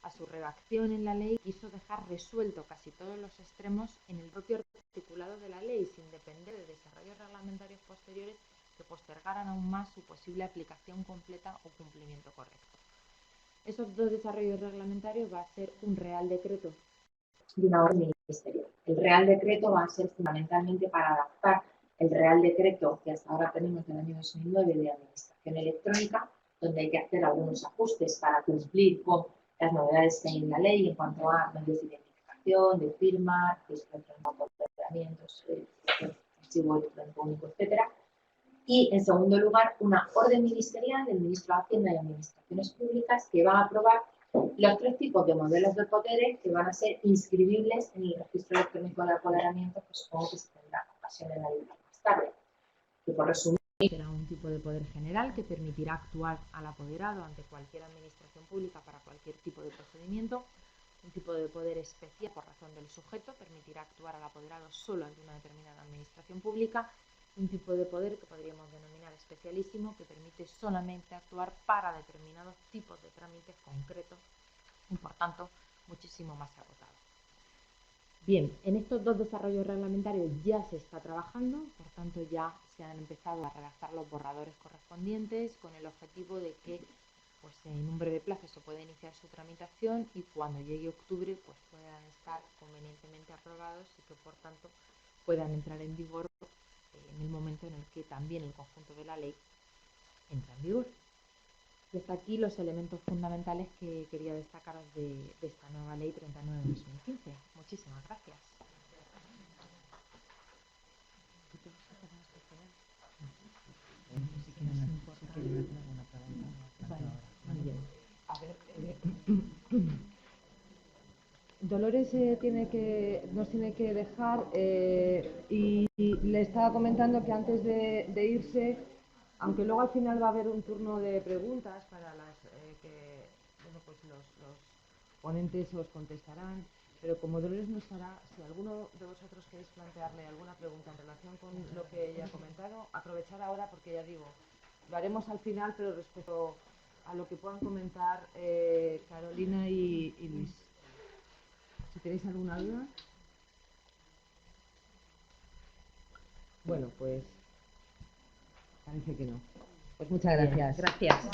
Speaker 2: a su redacción en la ley, quiso dejar resuelto casi todos los extremos en el propio articulado de la ley, sin depender de desarrollos reglamentarios posteriores que postergaran aún más su posible aplicación completa o cumplimiento correcto. Esos 2 desarrollos reglamentarios va a ser un Real Decreto y una orden ministerial. El Real Decreto va a ser fundamentalmente para adaptar el Real Decreto que hasta ahora tenemos del año 2009 de Administración Electrónica, donde hay que hacer algunos ajustes para cumplir con las novedades que hay en la ley en cuanto a medios de identificación, de firma, de apoderamientos, archivo electrónico único, etcétera. Y, en segundo lugar, una orden ministerial del Ministro de Hacienda y Administraciones Públicas que va a aprobar los 3 tipos de modelos de poderes que van a ser inscribibles en el registro electrónico de apoderamiento, que supongo que se tendrá ocasión de analizar más tarde. Que por resumir, será un tipo de poder general que permitirá actuar al apoderado ante cualquier administración pública para cualquier tipo de procedimiento. Un tipo de poder especial por razón del sujeto permitirá actuar al apoderado solo ante una determinada administración pública. Un tipo de poder que podríamos denominar especialísimo, que permite solamente actuar para determinados tipos de trámites concretos y, por tanto, muchísimo más acotado. Bien, en estos 2 desarrollos reglamentarios ya se está trabajando, por tanto ya se han empezado a redactar los borradores correspondientes con el objetivo de que pues, en un breve plazo se pueda iniciar su tramitación y cuando llegue octubre pues, puedan estar convenientemente aprobados y que por tanto puedan entrar en vigor en el momento en el que también el conjunto de la ley entra en vigor. Y hasta aquí los elementos fundamentales que quería destacaros de esta nueva ley 39 de 2015. Muchísimas gracias.
Speaker 1: Dolores nos tiene que dejar y le estaba comentando que antes de irse, aunque luego al final va a haber un turno de preguntas para las que bueno, pues los ponentes os contestarán, pero como Dolores no estará, si alguno de vosotros queréis plantearle alguna pregunta en relación con lo que ella ha comentado, aprovechar ahora porque ya digo, lo haremos al final, pero respecto a lo que puedan comentar Carolina y Luis. Si tenéis alguna duda. Bueno, pues parece que no. Pues muchas gracias.
Speaker 2: Gracias.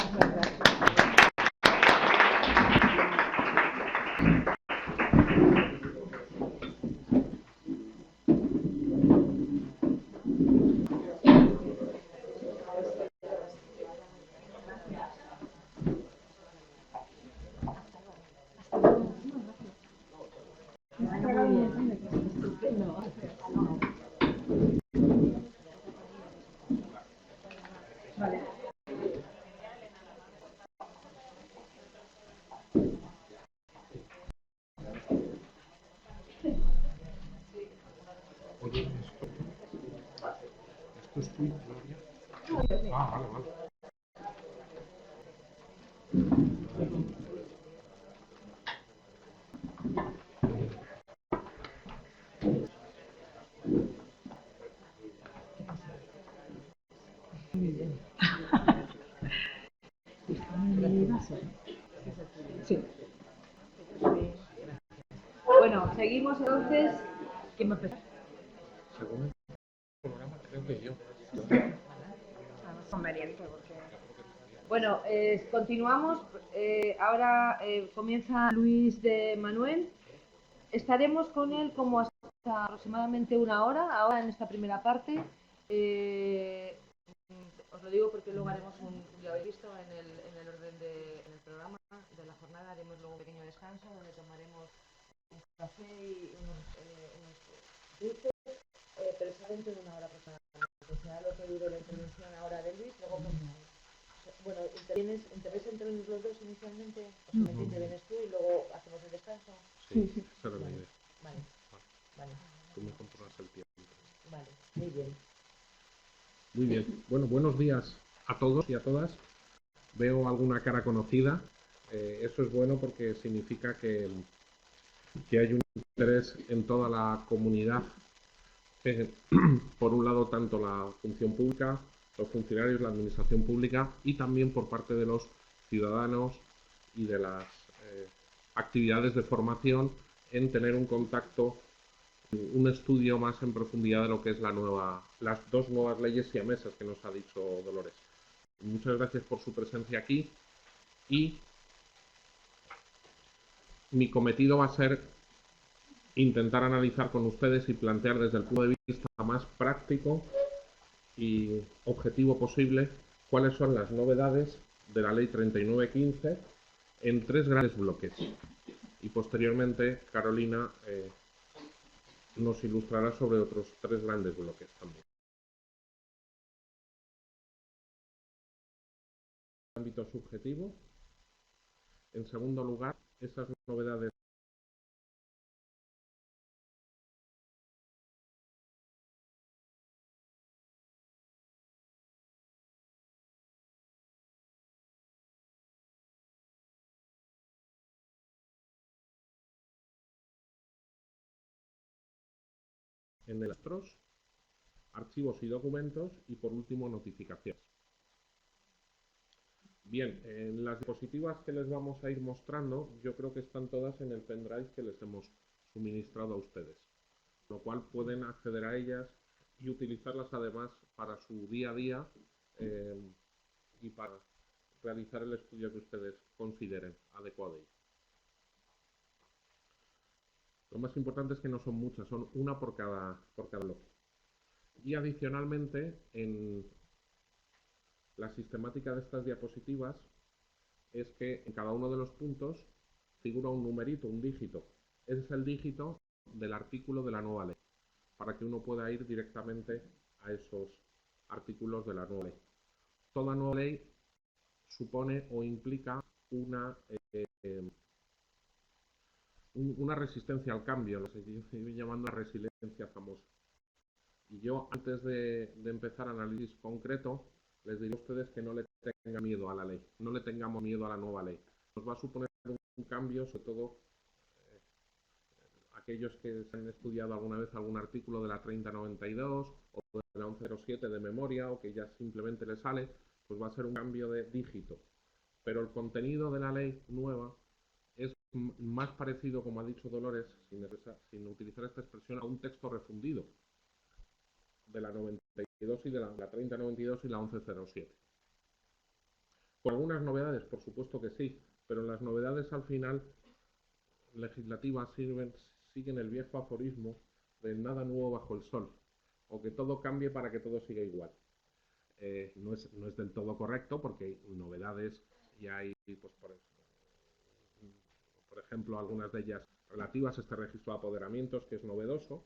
Speaker 1: Vale.
Speaker 3: Oye, ¿esto es tuyo, Gloria? Ah, vale, vale.
Speaker 1: Muy bien. Sí. Bueno, seguimos entonces. ¿Quién va a empezar?
Speaker 3: Según el programa, creo que yo.
Speaker 2: Conveniente, porque...
Speaker 1: Bueno, continuamos. Ahora comienza Luis de Manuel. Estaremos con él como hasta aproximadamente 1 hora, ahora en esta primera parte. Os lo digo porque luego haremos ya habéis visto en el orden en el programa de la jornada, haremos luego un pequeño descanso donde tomaremos un café y unos dulces, pero será dentro de 1 hora aproximadamente. Será lo que dure la intervención ahora de Luis, luego bueno, ¿intervenís entre los dos inicialmente? Posiblemente intervienes tú y luego hacemos el descanso.
Speaker 3: Sí, esa era la idea.
Speaker 1: Vale.
Speaker 3: Tú me controlas el tiempo.
Speaker 1: Vale, muy bien.
Speaker 3: Muy bien. Bueno, buenos días a todos y a todas. Veo alguna cara conocida. Eso es bueno porque significa que hay un interés en toda la comunidad. Por un lado, tanto la función pública, los funcionarios, la administración pública y también por parte de los ciudadanos y de las actividades de formación en tener un contacto, un estudio más en profundidad de lo que es las 2 nuevas leyes siamesas que nos ha dicho Dolores. Muchas gracias por su presencia aquí y mi cometido va a ser intentar analizar con ustedes y plantear desde el punto de vista más práctico y objetivo posible cuáles son las novedades de la ley 3915 en 3 grandes bloques. Y posteriormente Carolina nos ilustrará sobre otros 3 grandes bloques también. ámbito subjetivo. En segundo lugar, esas novedades en el archivos y documentos y por último notificaciones. Bien, en las diapositivas que les vamos a ir mostrando, yo creo que están todas en el pendrive que les hemos suministrado a ustedes, lo cual pueden acceder a ellas y utilizarlas además para su día a día y para realizar el estudio que ustedes consideren adecuado. Lo más importante es que no son muchas, son una por cada bloque. Y adicionalmente, en la sistemática de estas diapositivas es que en cada uno de los puntos figura un numerito, un dígito. Ese es el dígito del artículo de la nueva ley, para que uno pueda ir directamente a esos artículos de la nueva ley. Toda nueva ley supone o implica una resistencia al cambio, lo que se sigue llamando la resiliencia famosa. Y yo, antes de empezar análisis concreto, les diré a ustedes que no le tengan miedo a la ley, no le tengamos miedo a la nueva ley. Nos va a suponer un cambio, sobre todo aquellos que se han estudiado alguna vez algún artículo de la 3092 o de la 1107 de memoria o que ya simplemente le sale, pues va a ser un cambio de dígito. Pero el contenido de la ley nueva es más parecido, como ha dicho Dolores, sin utilizar esta expresión, a un texto refundido de la 92 y de la 3092 y la 1107. Con algunas novedades, por supuesto que sí, pero las novedades al final legislativas siguen el viejo aforismo de nada nuevo bajo el sol, o que todo cambie para que todo siga igual. No es del todo correcto, porque hay novedades y hay, pues, por ejemplo, algunas de ellas relativas a este registro de apoderamientos, que es novedoso,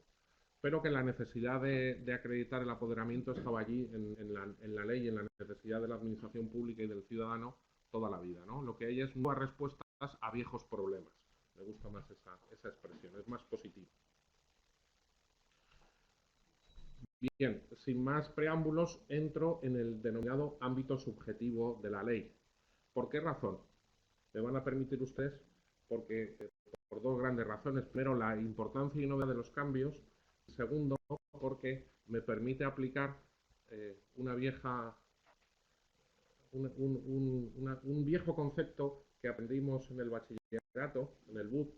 Speaker 3: pero que la necesidad de acreditar el apoderamiento estaba allí en la ley, en la necesidad de la administración pública y del ciudadano toda la vida, ¿no? Lo que hay es nuevas respuestas a viejos problemas. Me gusta más esa expresión, es más positiva. Bien, sin más preámbulos, entro en el denominado ámbito subjetivo de la ley. ¿Por qué razón? Me van a permitir ustedes, porque por dos grandes razones. Primero, la importancia y novedad de los cambios. Segundo, porque me permite aplicar un viejo concepto que aprendimos en el bachillerato, en el BUP,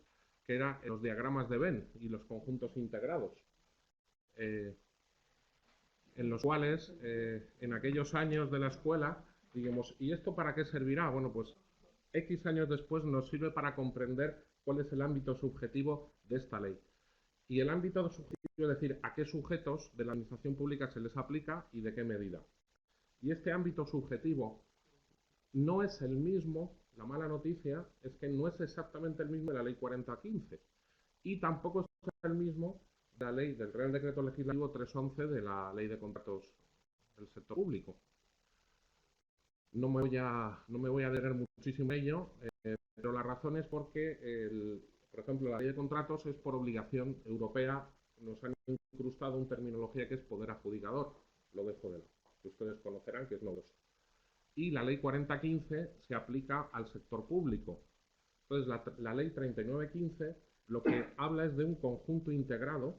Speaker 3: que era los diagramas de Venn y los conjuntos integrados, en los cuales en aquellos años de la escuela, digamos, ¿y esto para qué servirá? Bueno, pues X años después nos sirve para comprender cuál es el ámbito subjetivo de esta ley. Y el ámbito subjetivo, es decir, a qué sujetos de la administración pública se les aplica y de qué medida. Y este ámbito subjetivo no es el mismo, la mala noticia es que no es exactamente el mismo de la ley 4015 y tampoco es el mismo de la ley del Real Decreto Legislativo 311 de la Ley de Contratos del Sector Público. No me voy a detener muchísimo en ello, pero la razón es porque, por ejemplo, la ley de contratos es por obligación europea, nos han incrustado una terminología que es poder adjudicador, lo dejo de lado, que ustedes conocerán que es novedoso. Y la ley 4015 se aplica al sector público. Entonces, la ley 3915 lo que habla es de un conjunto integrado,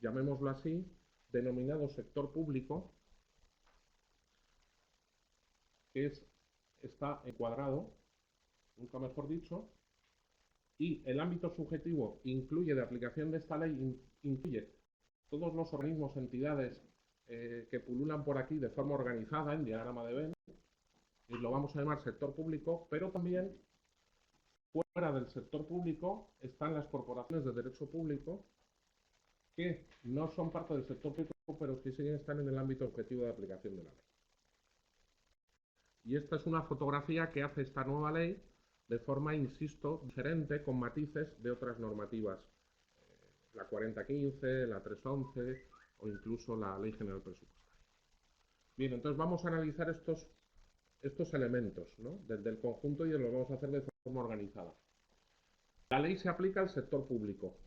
Speaker 3: llamémoslo así, denominado sector público, que está encuadrado, nunca mejor dicho, y el ámbito subjetivo incluye, de aplicación de esta ley, incluye todos los organismos, entidades que pululan por aquí de forma organizada en diagrama de Venn, y lo vamos a llamar sector público, pero también fuera del sector público están las corporaciones de derecho público que no son parte del sector público, pero que sí están en el ámbito objetivo de aplicación de la ley. Y esta es una fotografía que hace esta nueva ley de forma, insisto, diferente, con matices de otras normativas, la 4015, la 311 o incluso la Ley General Presupuestaria. Bien, entonces vamos a analizar estos estos elementos, ¿no? del conjunto, y los vamos a hacer de forma organizada. La ley se aplica al sector público.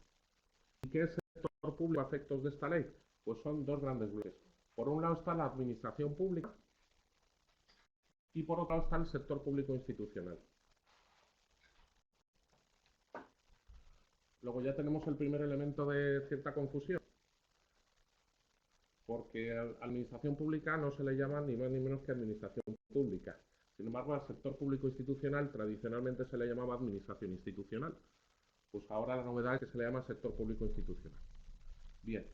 Speaker 3: ¿Y qué es el sector público a efectos de esta ley? Pues son dos grandes bloques. Por un lado está la administración pública y por otro lado está el sector público institucional. Luego ya tenemos el primer elemento de cierta confusión, porque a la administración pública no se le llama ni más ni menos que administración pública. Sin embargo, al sector público institucional tradicionalmente se le llamaba administración institucional. Pues ahora la novedad es que se le llama sector público institucional. Bien.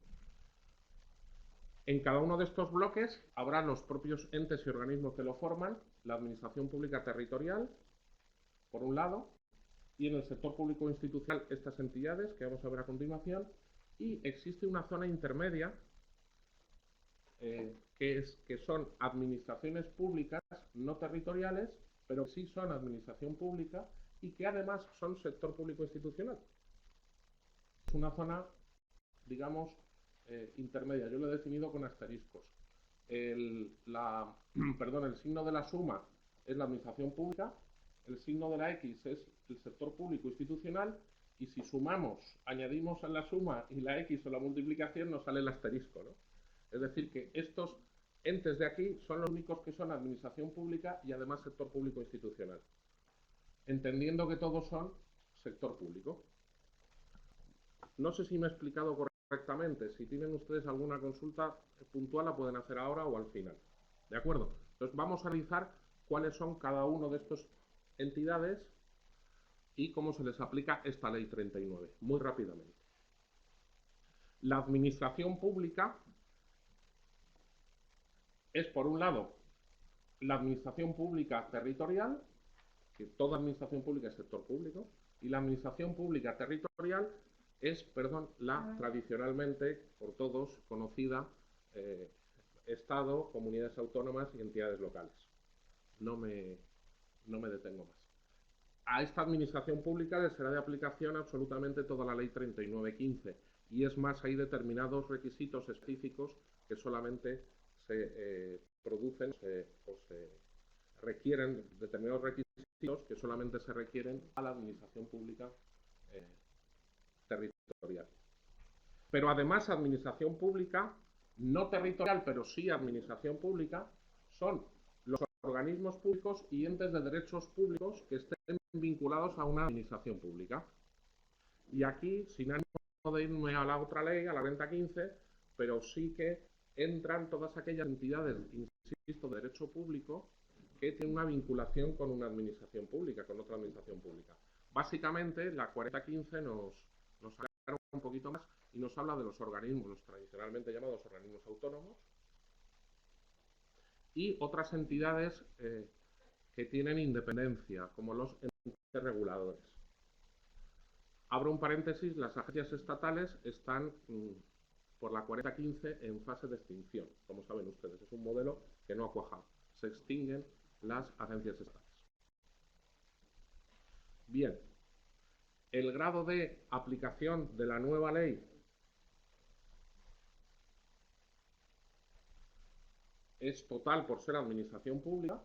Speaker 3: En cada uno de estos bloques habrá los propios entes y organismos que lo forman, la administración pública territorial, por un lado, y en el sector público institucional estas entidades que vamos a ver a continuación, y existe una zona intermedia que son administraciones públicas no territoriales, pero sí son administración pública y que además son sector público institucional. Es una zona, digamos, intermedia. Yo lo he definido con asteriscos. El signo de la suma es la administración pública, el signo de la X es el sector público institucional, y si sumamos, añadimos a la suma y la X o la multiplicación, nos sale el asterisco, ¿no? Es decir, que estos entes de aquí son los únicos que son administración pública y además sector público institucional, entendiendo que todos son sector público. No sé si me he explicado correctamente. Si tienen ustedes alguna consulta puntual, la pueden hacer ahora o al final. ¿De acuerdo? Entonces vamos a analizar cuáles son cada uno de estas entidades y cómo se les aplica esta ley 39, muy rápidamente. La administración pública es, por un lado, la administración pública territorial, que toda administración pública es sector público, y la administración pública territorial es, la tradicionalmente por todos conocida Estado, comunidades autónomas y entidades locales. No me detengo más. A esta administración pública le será de aplicación absolutamente toda la ley 3915, y es más, hay determinados requisitos específicos que solamente se producen o se requieren, determinados requisitos que solamente se requieren a la administración pública territorial. Pero además, administración pública no territorial, pero sí administración pública, son los organismos públicos y entes de derechos públicos que estén vinculados a una administración pública. Y aquí, sin ánimo de irme a la otra ley, a la renta 15, pero sí que entran todas aquellas entidades, insisto, de derecho público que tienen una vinculación con una administración pública, con otra administración pública. Básicamente, la 4015 nos aclara un poquito más y nos habla de los organismos, los tradicionalmente llamados organismos autónomos, y otras entidades que tienen independencia, como los entes reguladores. Abro un paréntesis, las agencias estatales están por la 4015 en fase de extinción, como saben ustedes. Es un modelo que no ha cuajado. Se extinguen las agencias estatales. Bien, el grado de aplicación de la nueva ley es total por ser administración pública,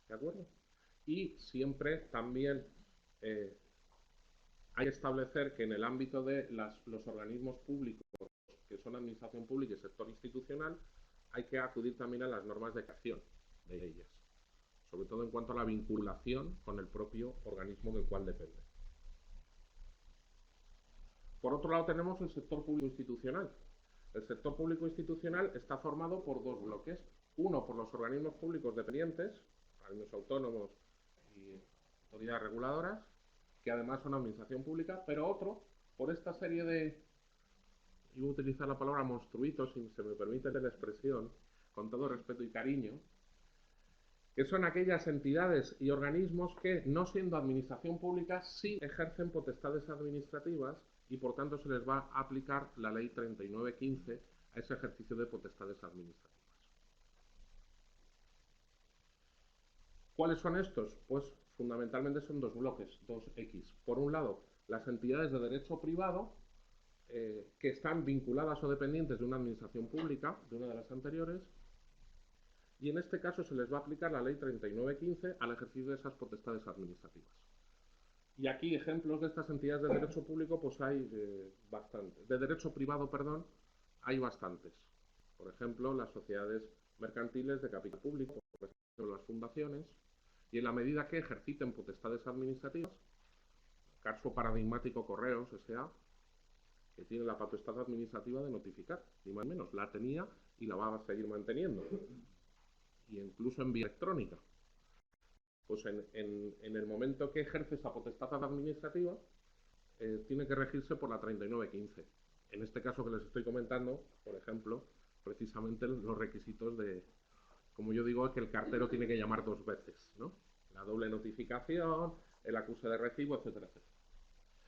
Speaker 3: ¿de acuerdo? Y siempre también hay que establecer que en el ámbito de los organismos públicos, que son administración pública y sector institucional, hay que acudir también a las normas de creación de ellas, sobre todo en cuanto a la vinculación con el propio organismo del cual depende. Por otro lado tenemos el sector público institucional. El sector público institucional está formado por dos bloques. Uno, por los organismos públicos dependientes, organismos autónomos y autoridades reguladoras, que además son administración pública, pero otro, por esta serie de, y voy a utilizar la palabra monstruitos, si se me permite la expresión, con todo respeto y cariño, que son aquellas entidades y organismos que, no siendo administración pública, sí ejercen potestades administrativas y por tanto se les va a aplicar la ley 3915 a ese ejercicio de potestades administrativas. ¿Cuáles son estos? Pues fundamentalmente son dos bloques, dos X. Por un lado, las entidades de derecho privado que están vinculadas o dependientes de una administración pública, de una de las anteriores, y en este caso se les va a aplicar la ley 3915 al ejercicio de esas potestades administrativas. Y aquí ejemplos de estas entidades de derecho público, pues hay bastantes. De derecho privado, perdón, hay bastantes. Por ejemplo, las sociedades mercantiles de capital público, por ejemplo, las fundaciones, y en la medida que ejerciten potestades administrativas, caso paradigmático Correos S.A., que tiene la potestad administrativa de notificar, ni más ni menos, la tenía y la va a seguir manteniendo, y incluso en vía electrónica. Pues en el momento que ejerce esa potestad administrativa, tiene que regirse por la 3915. En este caso que les estoy comentando, por ejemplo, precisamente los requisitos de, como yo digo, que el cartero tiene que llamar 2 veces, ¿no? La doble notificación, el acuse de recibo, etcétera, etcétera.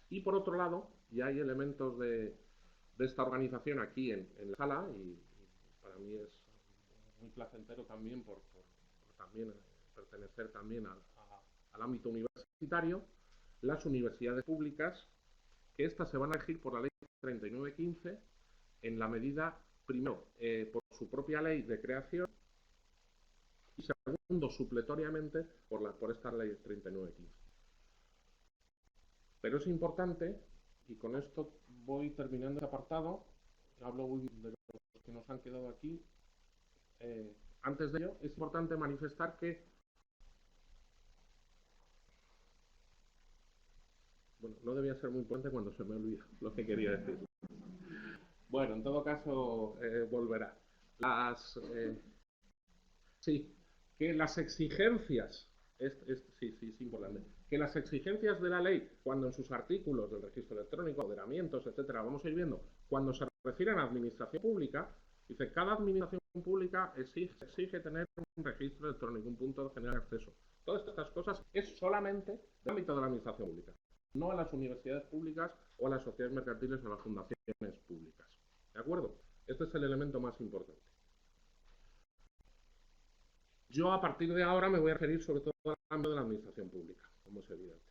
Speaker 3: Y por otro lado, ya hay elementos de esta organización aquí en la sala, y para mí es muy placentero también por también pertenecer también al ámbito universitario, las universidades públicas, que estas se van a regir por la ley 3915 en la medida, primero, por su propia ley de creación, y segundo, supletoriamente, por esta ley 3915. Pero es importante, y con esto voy terminando este apartado, hablo de los que nos han quedado aquí. Antes de ello, es importante manifestar que, bueno, no debía ser muy importante cuando se me olvidó lo que quería decir. Bueno, en todo caso, volverá. Sí, que las exigencias, sí, es importante, que las exigencias de la ley, cuando en sus artículos del registro electrónico, ordenamientos, etcétera, vamos a ir viendo, cuando se refieren a administración pública, dice, cada administración pública exige tener un registro electrónico, un punto de general de acceso. Todas estas cosas es solamente del ámbito de la administración pública, no a las universidades públicas o a las sociedades mercantiles o a las fundaciones públicas. ¿De acuerdo? Este es el elemento más importante. Yo a partir de ahora me voy a referir sobre todo al ámbito de la administración pública, como es evidente,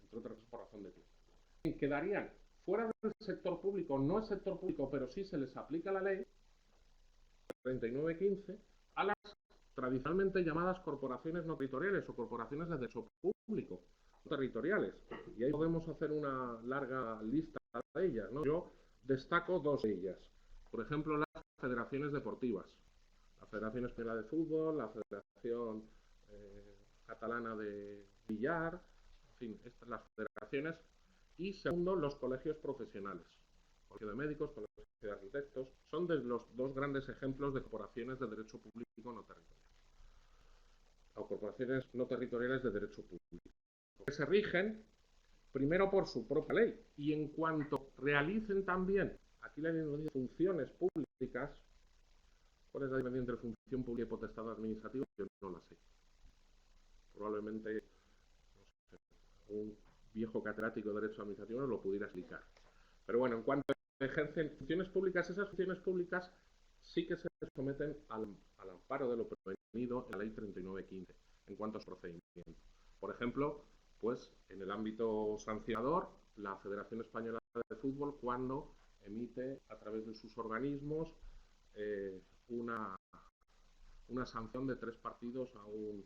Speaker 3: entre otras cosas por razón de tiempo. Quedarían fuera del sector público, no es sector público, pero sí se les aplica la ley 3915 a las tradicionalmente llamadas corporaciones no territoriales o corporaciones de derecho público no territoriales. Y ahí podemos hacer una larga lista de ellas, ¿no? Yo destaco 2 de ellas. Por ejemplo, las federaciones deportivas. La Federación Española de Fútbol, la Federación Catalana de Billar, en fin, estas las federaciones. Y segundo, los colegios profesionales. Colegio de médicos, colegio de arquitectos, son de los 2 grandes ejemplos de corporaciones de derecho público no territorial. O corporaciones no territoriales de derecho público. Que se rigen primero por su propia ley. Y en cuanto realicen también, aquí la ley nos dice funciones públicas. ¿Cuál es la diferencia entre función pública y potestad administrativa? Yo no la sé. Probablemente, no sé, un viejo catedrático de Derecho Administrativo nos lo pudiera explicar. Pero bueno, en cuanto ejercen funciones públicas, esas funciones públicas sí que se someten al amparo de lo prevenido en la ley 3915, en cuanto a su procedimiento. Por ejemplo, pues en el ámbito sancionador, la Federación Española de Fútbol, cuando emite a través de sus organismos una sanción de 3 partidos a un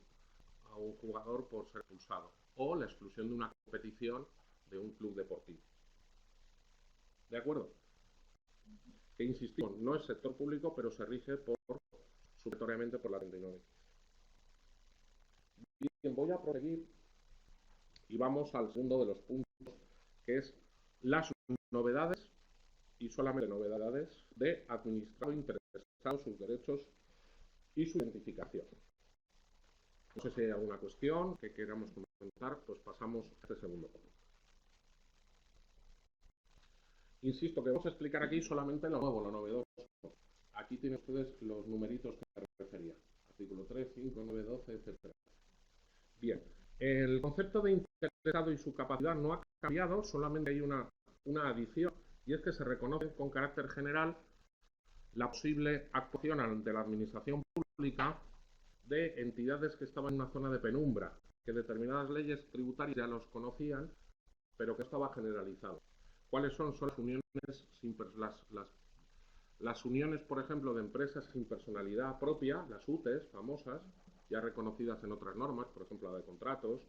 Speaker 3: jugador por ser expulsado, o la exclusión de una competición de un club deportivo. ¿De acuerdo? Que insistimos, no es sector público, pero se rige supletoriamente por la 39. Bien, voy a proseguir y vamos al segundo de los puntos, que es las novedades, y solamente novedades, de administrado interesado, sus derechos y su identificación. No sé si hay alguna cuestión que queramos comentar, pues pasamos a este segundo punto. Insisto que vamos a explicar aquí solamente lo nuevo, lo novedoso. Aquí tienen ustedes los numeritos que me refería. Artículo 3, 5, 9, 12, etc. Bien, el concepto de interesado y su capacidad no ha cambiado, solamente hay una adición, y es que se reconoce con carácter general la posible actuación ante la administración pública de entidades que estaban en una zona de penumbra, que determinadas leyes tributarias ya los conocían, pero que estaba generalizado. ¿Cuáles son? Son las uniones, Las uniones, por ejemplo, de empresas sin personalidad propia, las UTEs famosas, ya reconocidas en otras normas, por ejemplo, la de contratos,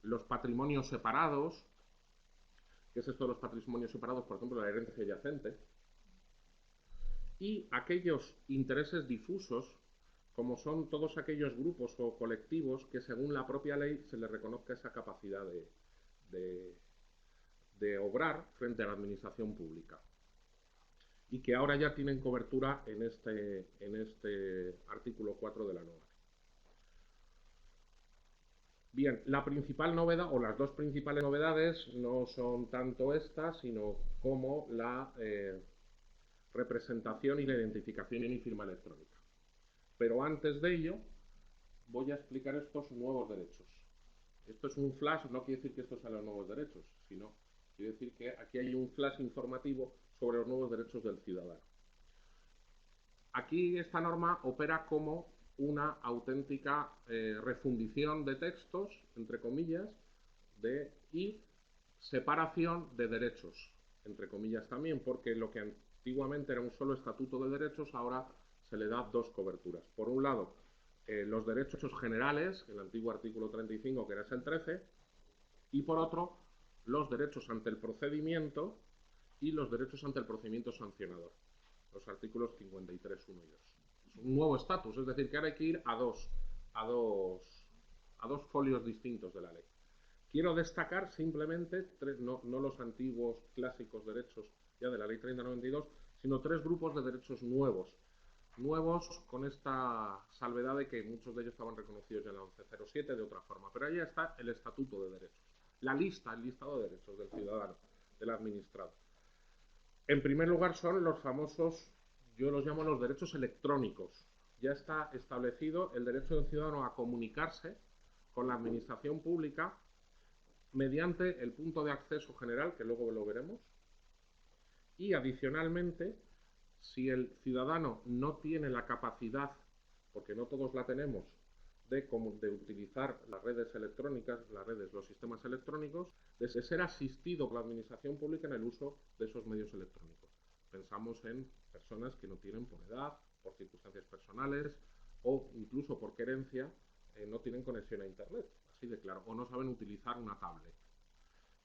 Speaker 3: los patrimonios separados. ¿Qué es esto de los patrimonios separados? Por ejemplo, la herencia yacente. Y aquellos intereses difusos, como son todos aquellos grupos o colectivos que según la propia ley se les reconozca esa capacidad de obrar frente a la administración pública. Y que ahora ya tienen cobertura en este artículo 4 de la norma. Bien, la principal novedad, o las dos principales novedades, no son tanto estas, sino como la representación y la identificación y firma electrónica. Pero antes de ello, voy a explicar estos nuevos derechos. Esto es un flash, no quiere decir que estos sean los nuevos derechos, sino quiere decir que aquí hay un flash informativo sobre los nuevos derechos del ciudadano. Aquí esta norma opera como una auténtica refundición de textos, entre comillas, y separación de derechos, entre comillas también, porque lo que antiguamente era un solo estatuto de derechos, ahora se le da dos coberturas. Por un lado, los derechos generales, el antiguo artículo 35, que era el 13, y por otro, los derechos ante el procedimiento y los derechos ante el procedimiento sancionador, los artículos 53, 1 y 2. Es un nuevo estatus, es decir, que ahora hay que ir a dos folios distintos de la ley. Quiero destacar simplemente tres, no los antiguos clásicos derechos ya de la ley 3092, sino tres grupos de derechos nuevos con esta salvedad de que muchos de ellos estaban reconocidos ya en la 1107 de otra forma. Pero ahí está el estatuto de derechos, el listado de derechos del ciudadano, del administrado. En primer lugar son los famosos, yo los llamo los derechos electrónicos. Ya está establecido el derecho del ciudadano a comunicarse con la administración pública mediante el punto de acceso general, que luego lo veremos, y adicionalmente, si el ciudadano no tiene la capacidad, porque no todos la tenemos, de utilizar las redes electrónicas, los sistemas electrónicos, de ser asistido por la administración pública en el uso de esos medios electrónicos. Pensamos en personas que no tienen por edad, por circunstancias personales o incluso por querencia, no tienen conexión a Internet, así de claro, o no saben utilizar una tablet.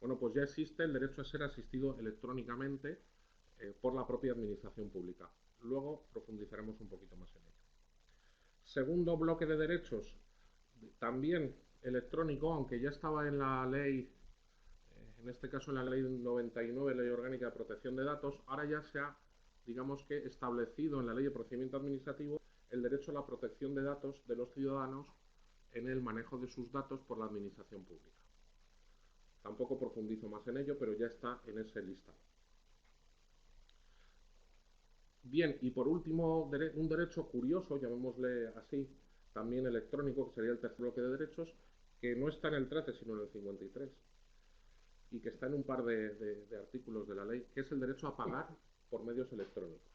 Speaker 3: Bueno, pues ya existe el derecho a ser asistido electrónicamente por la propia administración pública. Luego profundizaremos un poquito más en ello. Segundo bloque de derechos, también electrónico, aunque ya estaba en la ley, en este caso en la ley 99, Ley Orgánica de Protección de Datos, ahora ya se ha, digamos que, establecido en la Ley de Procedimiento Administrativo el derecho a la protección de datos de los ciudadanos en el manejo de sus datos por la administración pública. Tampoco profundizo más en ello, pero ya está en ese listado. Bien, y por último, un derecho curioso, llamémosle así, también electrónico, que sería el tercer bloque de derechos, que no está en el 13, sino en el 53, y que está en un par de artículos de la ley, que es el derecho a pagar por medios electrónicos.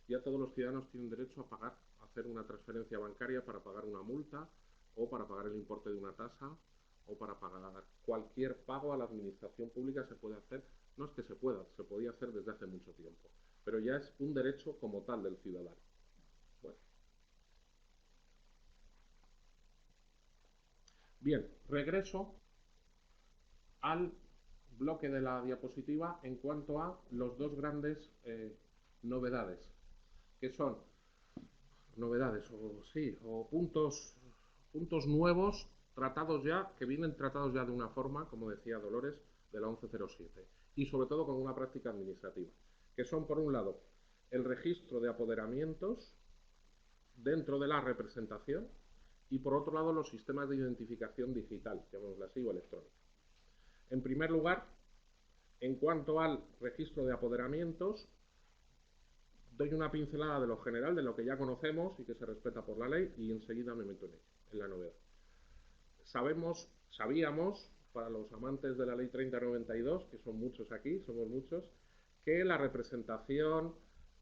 Speaker 3: Ya todos los ciudadanos tienen derecho a pagar, a hacer una transferencia bancaria para pagar una multa, o para pagar el importe de una tasa, o para pagar cualquier pago a la administración pública se puede hacer. No es que se pueda, se podía hacer desde hace mucho tiempo, pero ya es un derecho como tal del ciudadano. Bueno. Bien, regreso al bloque de la diapositiva en cuanto a los dos grandes novedades, que son novedades o puntos nuevos tratados ya, que vienen tratados ya de una forma, como decía Dolores, de la 1107, y sobre todo con una práctica administrativa, que son, por un lado, el registro de apoderamientos dentro de la representación y, por otro lado, los sistemas de identificación digital, llamémoslo así, o electrónica. En primer lugar, en cuanto al registro de apoderamientos, doy una pincelada de lo general, de lo que ya conocemos y que se respeta por la ley, y enseguida me meto en la novedad. Sabíamos, para los amantes de la ley 3092, que son muchos aquí, somos muchos, que la representación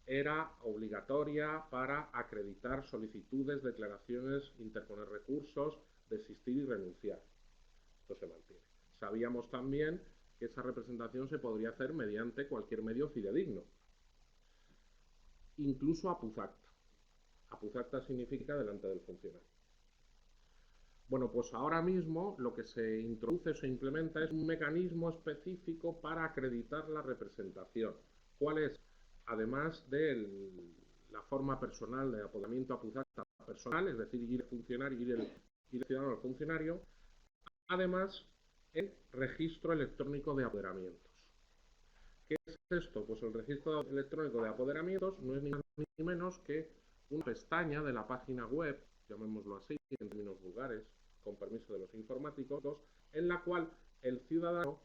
Speaker 3: era obligatoria para acreditar solicitudes, declaraciones, interponer recursos, desistir y renunciar. Esto se mantiene. Sabíamos también que esa representación se podría hacer mediante cualquier medio fidedigno. incluso apuzacta. Apuzacta significa delante del funcionario. Bueno, pues ahora mismo lo que se introduce o se implementa es un mecanismo específico para acreditar la representación. ¿Cuál es? Además de la forma personal de apoderamiento apuzacta personal, es decir, ir el ciudadano al funcionario, además el registro electrónico de apoderamientos. ¿Qué es esto? Pues el registro electrónico de apoderamientos no es ni más ni menos que una pestaña de la página web, llamémoslo así, en términos vulgares, con permiso de los informáticos, en la cual el ciudadano,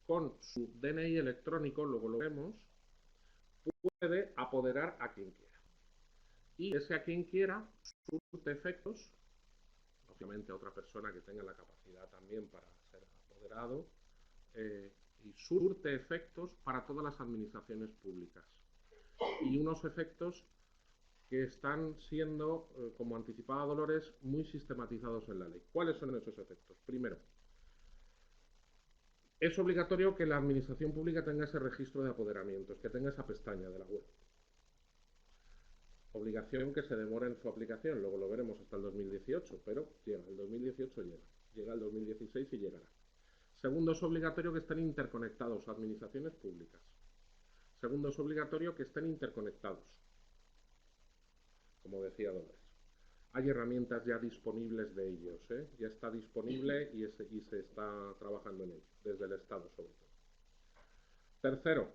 Speaker 3: con su DNI electrónico, luego lo vemos, puede apoderar a quien quiera. Y ese a quien quiera surte efectos, obviamente a otra persona que tenga la capacidad también para ser apoderado, y surte efectos para todas las administraciones públicas. Y unos efectos que están siendo, como anticipaba Dolores, muy sistematizados en la ley. ¿Cuáles son esos efectos? Primero, es obligatorio que la administración pública tenga ese registro de apoderamientos, que tenga esa pestaña de la web. Obligación que se demora en su aplicación, luego lo veremos hasta el 2018, pero llega, el 2018 llega el 2016 y llegará. Segundo, es obligatorio que estén interconectados administraciones públicas. Segundo, es obligatorio que estén interconectados, como decía Dolores. Hay herramientas ya disponibles de ellos, ya está disponible y se está trabajando en ello, desde el Estado sobre todo. Tercero,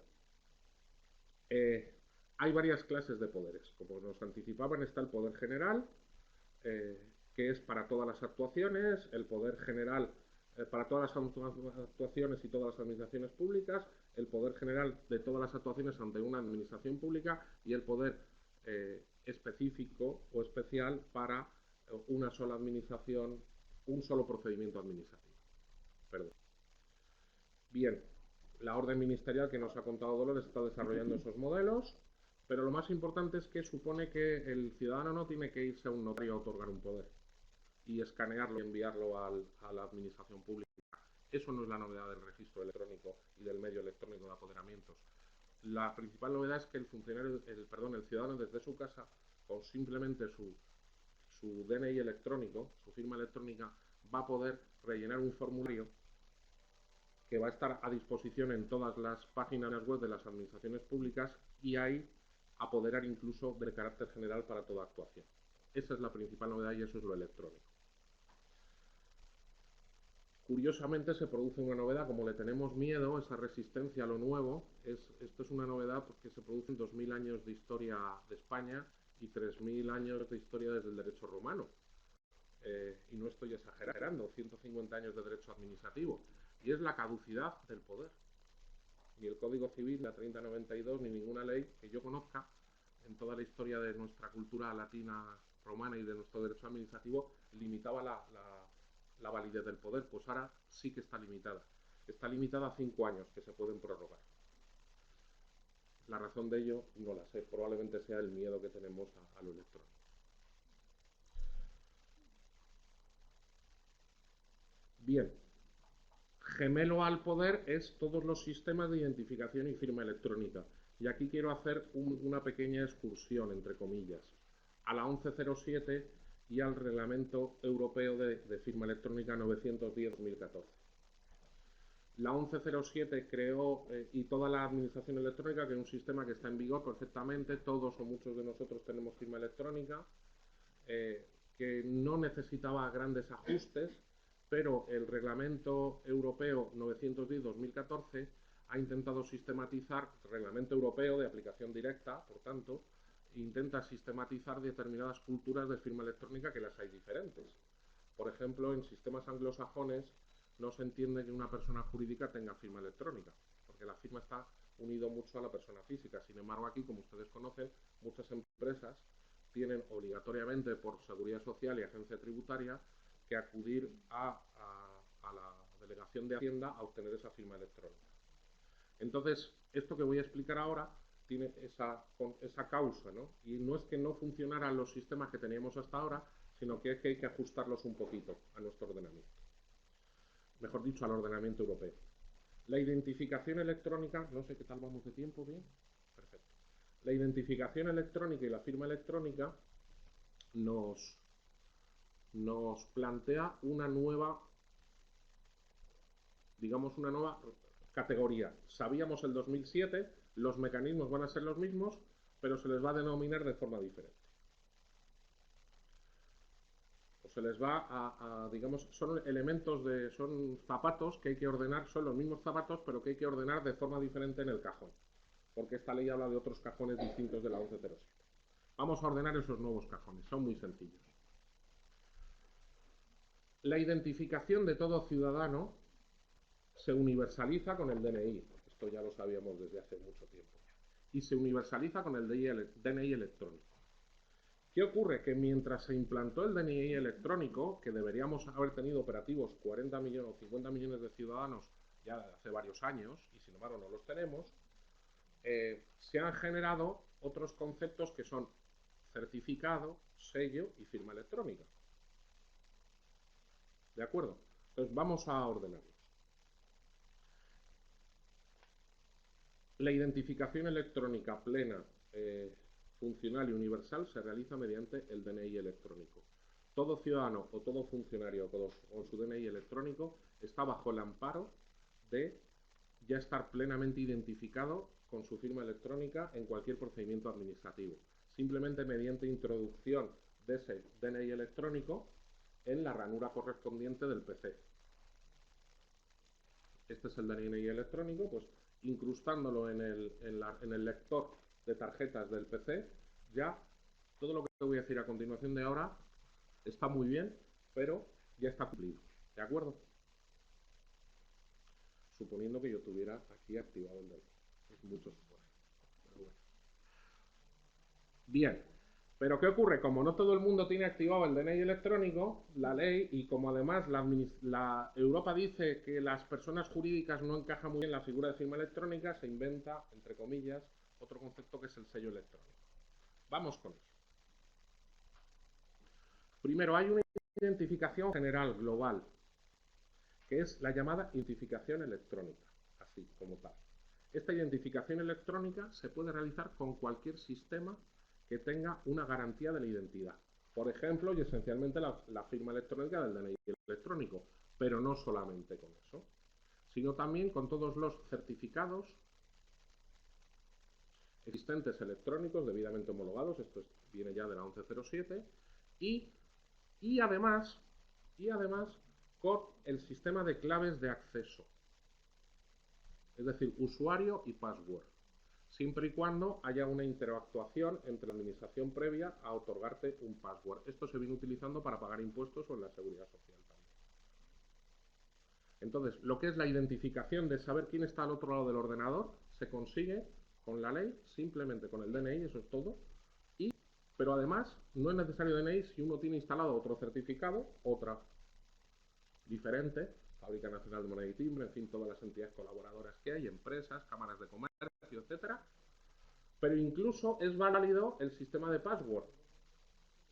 Speaker 3: hay varias clases de poderes. Como nos anticipaban, está el poder general, que es para todas las actuaciones, el poder general para todas las actuaciones y todas las administraciones públicas, el poder general de todas las actuaciones ante una administración pública y el poder específico o especial para una sola administración, un solo procedimiento administrativo. Perdón. Bien, la orden ministerial que nos ha contado Dolores está desarrollando esos modelos, pero lo más importante es que supone que el ciudadano no tiene que irse a un notario a otorgar un poder y escanearlo y enviarlo a la administración pública. Eso no es la novedad del registro electrónico y del medio electrónico de apoderamientos. La principal novedad es que el ciudadano desde su casa, con simplemente su DNI electrónico, su firma electrónica, va a poder rellenar un formulario que va a estar a disposición en todas las páginas web de las administraciones públicas y ahí apoderar incluso de carácter general para toda actuación. Esa es la principal novedad y eso es lo electrónico. Curiosamente se produce una novedad, como le tenemos miedo, esa resistencia a lo nuevo, esto es una novedad porque se producen 2000 años de historia de España y 3000 años de historia desde el derecho romano. Y no estoy exagerando, 150 años de derecho administrativo. Y es la caducidad del poder. Ni el Código Civil, la 3092, ni ninguna ley que yo conozca en toda la historia de nuestra cultura latina romana y de nuestro derecho administrativo limitaba la validez del poder. Pues ahora sí que está limitada. Está limitada a 5 años que se pueden prorrogar. La razón de ello no la sé. Probablemente sea el miedo que tenemos a lo electrónico. Bien. Gemelo al poder es todos los sistemas de identificación y firma electrónica. Y aquí quiero hacer una pequeña excursión, entre comillas, a la 1107 y al Reglamento Europeo de Firma Electrónica 910-2014. La 1107 creó, y toda la administración electrónica, que es un sistema que está en vigor perfectamente, todos o muchos de nosotros tenemos firma electrónica, que no necesitaba grandes ajustes, pero el Reglamento Europeo 910-2014 ha intentado sistematizar, Reglamento Europeo de aplicación directa, por tanto, intenta sistematizar determinadas culturas de firma electrónica que las hay diferentes. Por ejemplo, en sistemas anglosajones no se entiende que una persona jurídica tenga firma electrónica, porque la firma está unido mucho a la persona física. Sin embargo, aquí, como ustedes conocen, muchas empresas tienen obligatoriamente por seguridad social y agencia tributaria que acudir a la delegación de Hacienda a obtener esa firma electrónica. Entonces, esto que voy a explicar ahora tiene esa causa, ¿no? Y no es que no funcionaran los sistemas que teníamos hasta ahora, sino que es que hay que ajustarlos un poquito a nuestro ordenamiento. Mejor dicho, al ordenamiento europeo. La identificación electrónica, no sé qué tal vamos de tiempo, ¿bien? Perfecto. la identificación electrónica y la firma electrónica nos plantea una nueva, digamos, una nueva categoría. Sabíamos el 2007, los mecanismos van a ser los mismos, pero se les va a denominar de forma diferente. O se les va digamos, son elementos son zapatos que hay que ordenar, son los mismos zapatos, pero que hay que ordenar de forma diferente en el cajón, porque esta ley habla de otros cajones distintos de la 1107. Vamos a ordenar esos nuevos cajones, son muy sencillos. La identificación de todo ciudadano se universaliza con el DNI, esto ya lo sabíamos desde hace mucho tiempo, y se universaliza con el DNI electrónico. ¿Qué ocurre? Que mientras se implantó el DNI electrónico, que deberíamos haber tenido operativos 40 millones o 50 millones de ciudadanos ya hace varios años, y sin embargo no los tenemos, se han generado otros conceptos que son certificado, sello y firma electrónica. ¿De acuerdo? Entonces vamos a ordenarlos. La identificación electrónica plena, funcional y universal se realiza mediante el DNI electrónico. Todo ciudadano o todo funcionario con su DNI electrónico está bajo el amparo de ya estar plenamente identificado con su firma electrónica en cualquier procedimiento administrativo, simplemente mediante introducción de ese DNI electrónico en la ranura correspondiente del PC. Este es el DNI electrónico, pues incrustándolo en el lector de tarjetas del PC, ya todo lo que voy a decir a continuación de ahora está muy bien, pero ya está cumplido. ¿De acuerdo? Suponiendo que yo tuviera aquí activado el DNI. Es mucho esfuerzo. Pero bueno. Bien. Pero ¿qué ocurre? Como no todo el mundo tiene activado el DNI electrónico, la ley, y como además la Europa dice que las personas jurídicas no encajan muy bien en la figura de firma electrónica, se inventa, entre comillas, otro concepto que es el sello electrónico. Vamos con eso. Primero, hay una identificación general, global, que es la llamada identificación electrónica, así como tal. Esta identificación electrónica se puede realizar con cualquier sistema que tenga una garantía de la identidad. Por ejemplo, y esencialmente la firma electrónica del DNI electrónico, pero no solamente con eso, sino también con todos los certificados existentes electrónicos debidamente homologados, esto viene ya de la 1107, y además con el sistema de claves de acceso, es decir, usuario y password, siempre y cuando haya una interactuación entre la administración previa a otorgarte un password. Esto se viene utilizando para pagar impuestos o en la seguridad social también. Entonces, lo que es la identificación de saber quién está al otro lado del ordenador se consigue con la ley, simplemente con el DNI, eso es todo. Pero además, no es necesario DNI si uno tiene instalado otro certificado, otra diferente, Fábrica Nacional de Moneda y Timbre, en fin, todas las entidades colaboradoras que hay, empresas, cámaras de comercio, etcétera. Pero incluso es válido el sistema de password,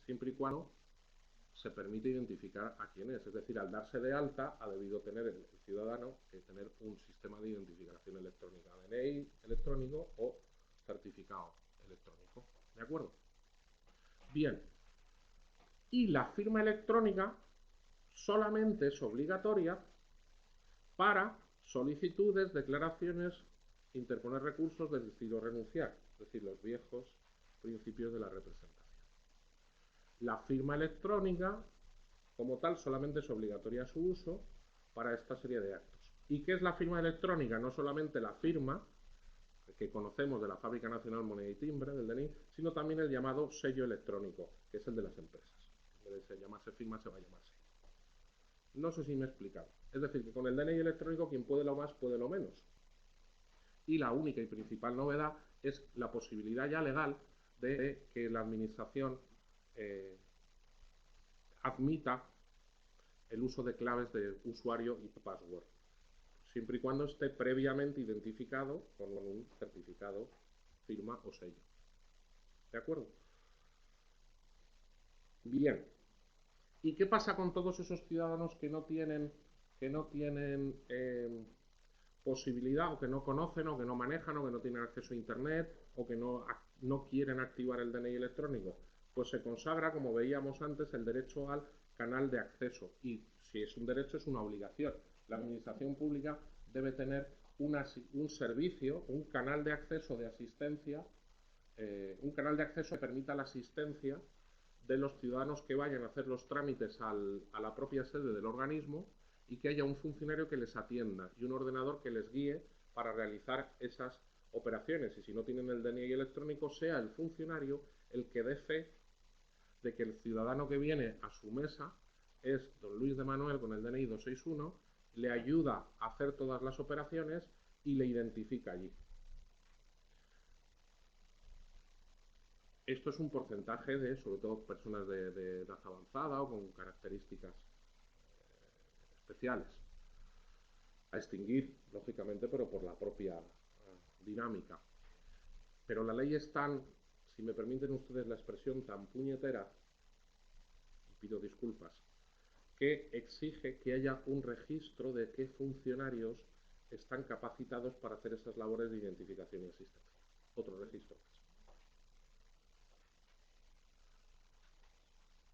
Speaker 3: siempre y cuando se permite identificar a quién es. Es decir, al darse de alta ha debido tener el ciudadano que tener un sistema de identificación electrónica, DNI electrónico o certificado electrónico. ¿De acuerdo? Bien. Y la firma electrónica solamente es obligatoria para solicitudes, declaraciones, interponer recursos, desistir o renunciar, es decir, los viejos principios de la representación. La firma electrónica, como tal, solamente es obligatoria su uso para esta serie de actos. ¿Y qué es la firma electrónica? No solamente la firma que conocemos de la Fábrica Nacional Moneda y Timbre, del DNI, sino también el llamado sello electrónico, que es el de las empresas. En vez de llamarse firma, se va a llamar sello. No sé si me he explicado. Es decir, que con el DNI electrónico quien puede lo más puede lo menos. Y la única y principal novedad es la posibilidad ya legal de que la administración admita el uso de claves de usuario y password, siempre y cuando esté previamente identificado con un certificado, firma o sello. ¿De acuerdo? Bien. ¿Y qué pasa con todos esos ciudadanos que no tienen posibilidad, o que no conocen, o que no manejan, o que no tienen acceso a Internet, o que no quieren activar el DNI electrónico, pues se consagra, como veíamos antes, el derecho al canal de acceso. Y si es un derecho, es una obligación. La administración pública debe tener un servicio, un canal de acceso de asistencia, un canal de acceso que permita la asistencia de los ciudadanos que vayan a hacer los trámites a la propia sede del organismo, y que haya un funcionario que les atienda y un ordenador que les guíe para realizar esas operaciones. Y si no tienen el DNI electrónico, sea el funcionario el que dé fe de que el ciudadano que viene a su mesa es don Luis de Manuel con el DNI 261, le ayuda a hacer todas las operaciones y le identifica allí. Esto es un porcentaje de, sobre todo, personas de edad avanzada o con características especiales, a extinguir, lógicamente, pero por la propia dinámica. Pero la ley es tan, si me permiten ustedes la expresión, tan puñetera, y pido disculpas, que exige que haya un registro de qué funcionarios están capacitados para hacer esas labores de identificación y asistencia. Otro registro más.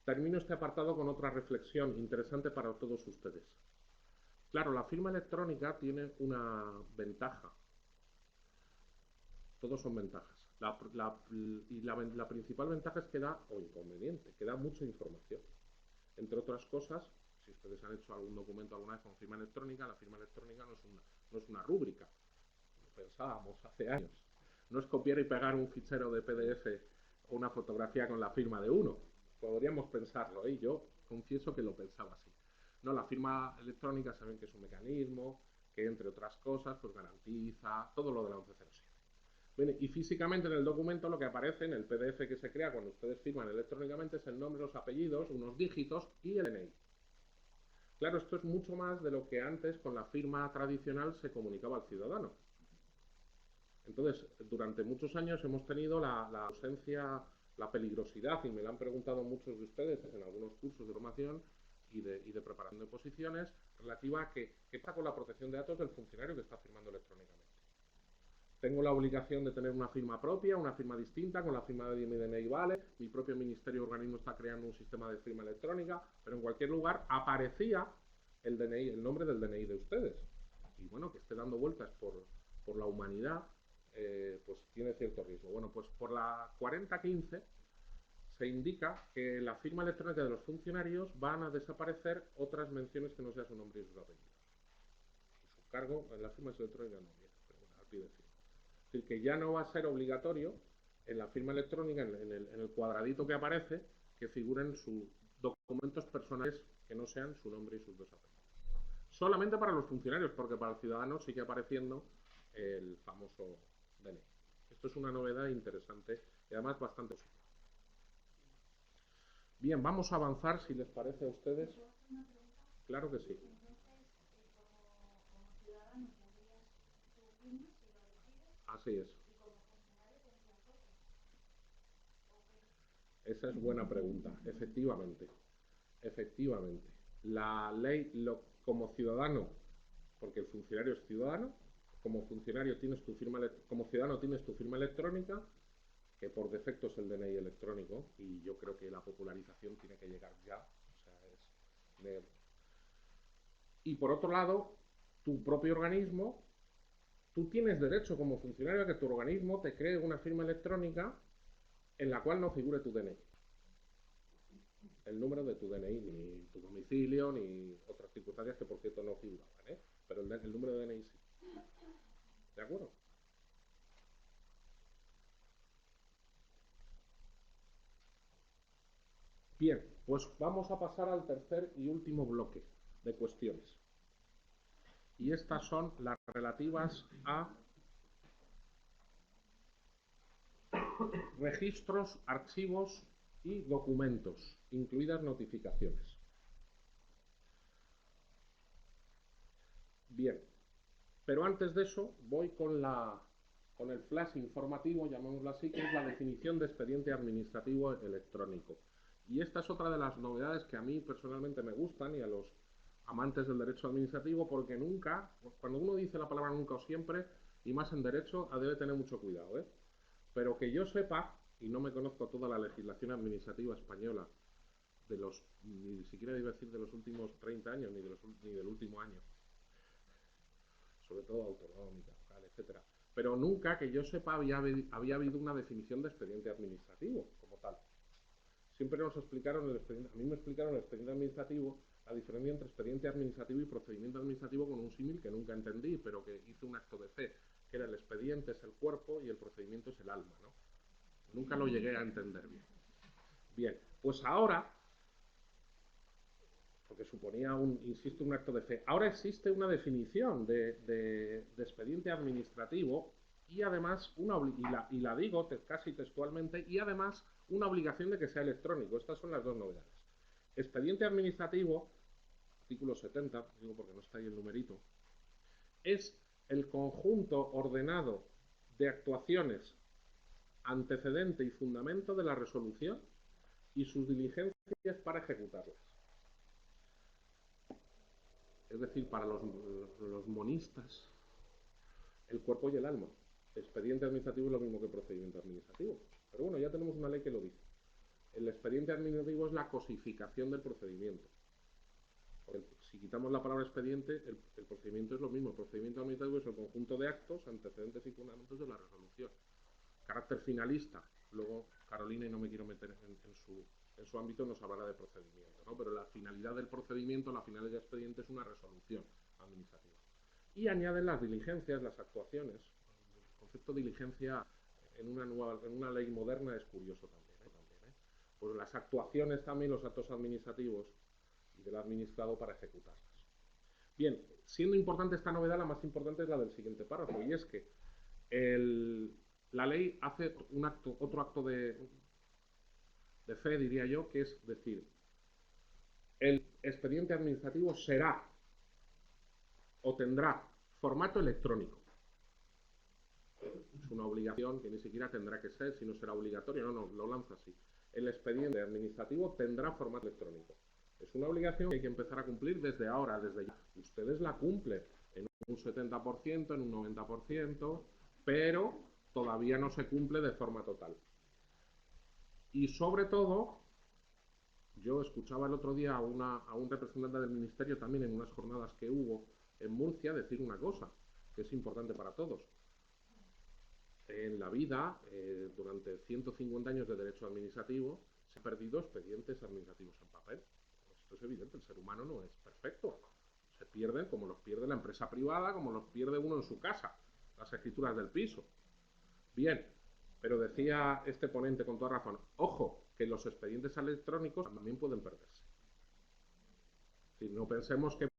Speaker 3: Termino este apartado con otra reflexión interesante para todos ustedes. Claro, la firma electrónica tiene una ventaja. Todos son ventajas. La principal ventaja es que da, o inconveniente, que da mucha información. Entre otras cosas, si ustedes han hecho algún documento alguna vez con firma electrónica, la firma electrónica no es una rúbrica, como pensábamos hace años. No es copiar y pegar un fichero de PDF o una fotografía con la firma de uno. Podríamos pensarlo, ¿eh? Yo confieso que lo pensaba así. No, la firma electrónica saben que es un mecanismo que, entre otras cosas, pues garantiza todo lo de la 1107. Bien, y físicamente en el documento lo que aparece en el PDF que se crea cuando ustedes firman electrónicamente es el nombre, los apellidos, unos dígitos y el DNI. Claro, esto es mucho más de lo que antes con la firma tradicional se comunicaba al ciudadano. Entonces, durante muchos años hemos tenido la ausencia, la peligrosidad, y me lo han preguntado muchos de ustedes en algunos cursos de formación y de preparación de oposiciones, relativa a qué pasa con la protección de datos del funcionario que está firmando electrónicamente. Tengo la obligación de tener una firma propia, una firma distinta, con la firma de mi DNI vale, mi propio ministerio o organismo está creando un sistema de firma electrónica, pero en cualquier lugar aparecía el DNI, el nombre del DNI de ustedes. Y bueno, que esté dando vueltas por la humanidad, pues tiene cierto riesgo. Bueno, pues por la 4015 se indica que la firma electrónica de los funcionarios van a desaparecer otras menciones que no sea su nombre y sus apellidos. Y su cargo en la firma electrónica no viene, pero bueno, al pie de firma. Es decir, que ya no va a ser obligatorio en la firma electrónica, en el cuadradito que aparece, que figuren sus documentos personales que no sean su nombre y sus dos apellidos. Solamente para los funcionarios, porque para el ciudadano sigue apareciendo el famoso DNI. Esto es una novedad interesante y además bastante positiva. Bien, vamos a avanzar, si les parece a ustedes. Claro que sí. Así es. Esa es buena pregunta, efectivamente. Efectivamente. La ley, como ciudadano, porque el funcionario es ciudadano, como funcionario tienes tu firma, como ciudadano tienes tu firma electrónica, que por defecto es el DNI electrónico, y yo creo que la popularización tiene que llegar ya. O sea, y por otro lado, tu propio organismo, tú tienes derecho como funcionario a que tu organismo te cree una firma electrónica en la cual no figure tu DNI. El número de tu DNI, ni tu domicilio, ni otras circunstancias que por cierto no figuraban, ¿eh? Pero el número de DNI sí. ¿De acuerdo? Bien, pues vamos a pasar al tercer y último bloque de cuestiones. Y estas son las relativas a registros, archivos y documentos, incluidas notificaciones. Bien, pero antes de eso voy con el flash informativo, llamémoslo así, que es la definición de expediente administrativo electrónico. Y esta es otra de las novedades que a mí personalmente me gustan y a amantes del derecho administrativo, porque nunca, cuando uno dice la palabra nunca o siempre, y más en derecho, debe tener mucho cuidado, ¿eh? Pero que yo sepa, y no me conozco toda la legislación administrativa española, ni siquiera iba a decir de los últimos 30 años, ni del último año, sobre todo autonómica, local, etcétera. Pero nunca, que yo sepa, había habido una definición de expediente administrativo como tal. Siempre nos explicaron a mí me explicaron el expediente administrativo, la diferencia entre expediente administrativo y procedimiento administrativo con un símil que nunca entendí, pero que hice un acto de fe, que era el expediente es el cuerpo y el procedimiento es el alma, ¿no? Nunca lo llegué a entender bien. Bien, pues ahora, porque suponía insisto, un acto de fe, ahora existe una definición de expediente administrativo y además, y la digo casi textualmente, y además una obligación de que sea electrónico. Estas son las dos novedades. Expediente administrativo, artículo 70, digo porque no está ahí el numerito, es el conjunto ordenado de actuaciones, antecedente y fundamento de la resolución y sus diligencias para ejecutarlas. Es decir, para los monistas, el cuerpo y el alma. Expediente administrativo es lo mismo que procedimiento administrativo. Pero bueno, ya tenemos una ley que lo dice. El expediente administrativo es la cosificación del procedimiento. Si quitamos la palabra expediente, el procedimiento es lo mismo. El procedimiento administrativo es el conjunto de actos, antecedentes y fundamentos de la resolución. Carácter finalista. Luego Carolina, y no me quiero meter en su ámbito, nos hablará de procedimiento, ¿no? Pero la finalidad del procedimiento, la finalidad del expediente es una resolución administrativa. Y añaden las diligencias, las actuaciones. El concepto de diligencia en una ley moderna es curioso también, ¿eh? Pues las actuaciones también, los actos administrativos y del administrado para ejecutarlas. Bien, siendo importante esta novedad, la más importante es la del siguiente párrafo, y es que la ley hace otro acto de fe, diría yo, que es decir, el expediente administrativo será o tendrá formato electrónico. Es una obligación que ni siquiera tendrá que ser, si no será obligatorio, no, lo lanza así. El expediente administrativo tendrá formato electrónico. Es una obligación que hay que empezar a cumplir desde ahora, desde ya. Ustedes la cumplen en un 70%, en un 90%, pero todavía no se cumple de forma total. Y sobre todo, yo escuchaba el otro día a un representante del Ministerio también en unas jornadas que hubo en Murcia decir una cosa que es importante para todos. En la vida, durante 150 años de derecho administrativo, se han perdido expedientes administrativos en papel. Esto es evidente, el ser humano no es perfecto. Se pierden como los pierde la empresa privada, como los pierde uno en su casa, las escrituras del piso. Bien, pero decía este ponente con toda razón, ojo, que los expedientes electrónicos también pueden perderse. Si no pensemos que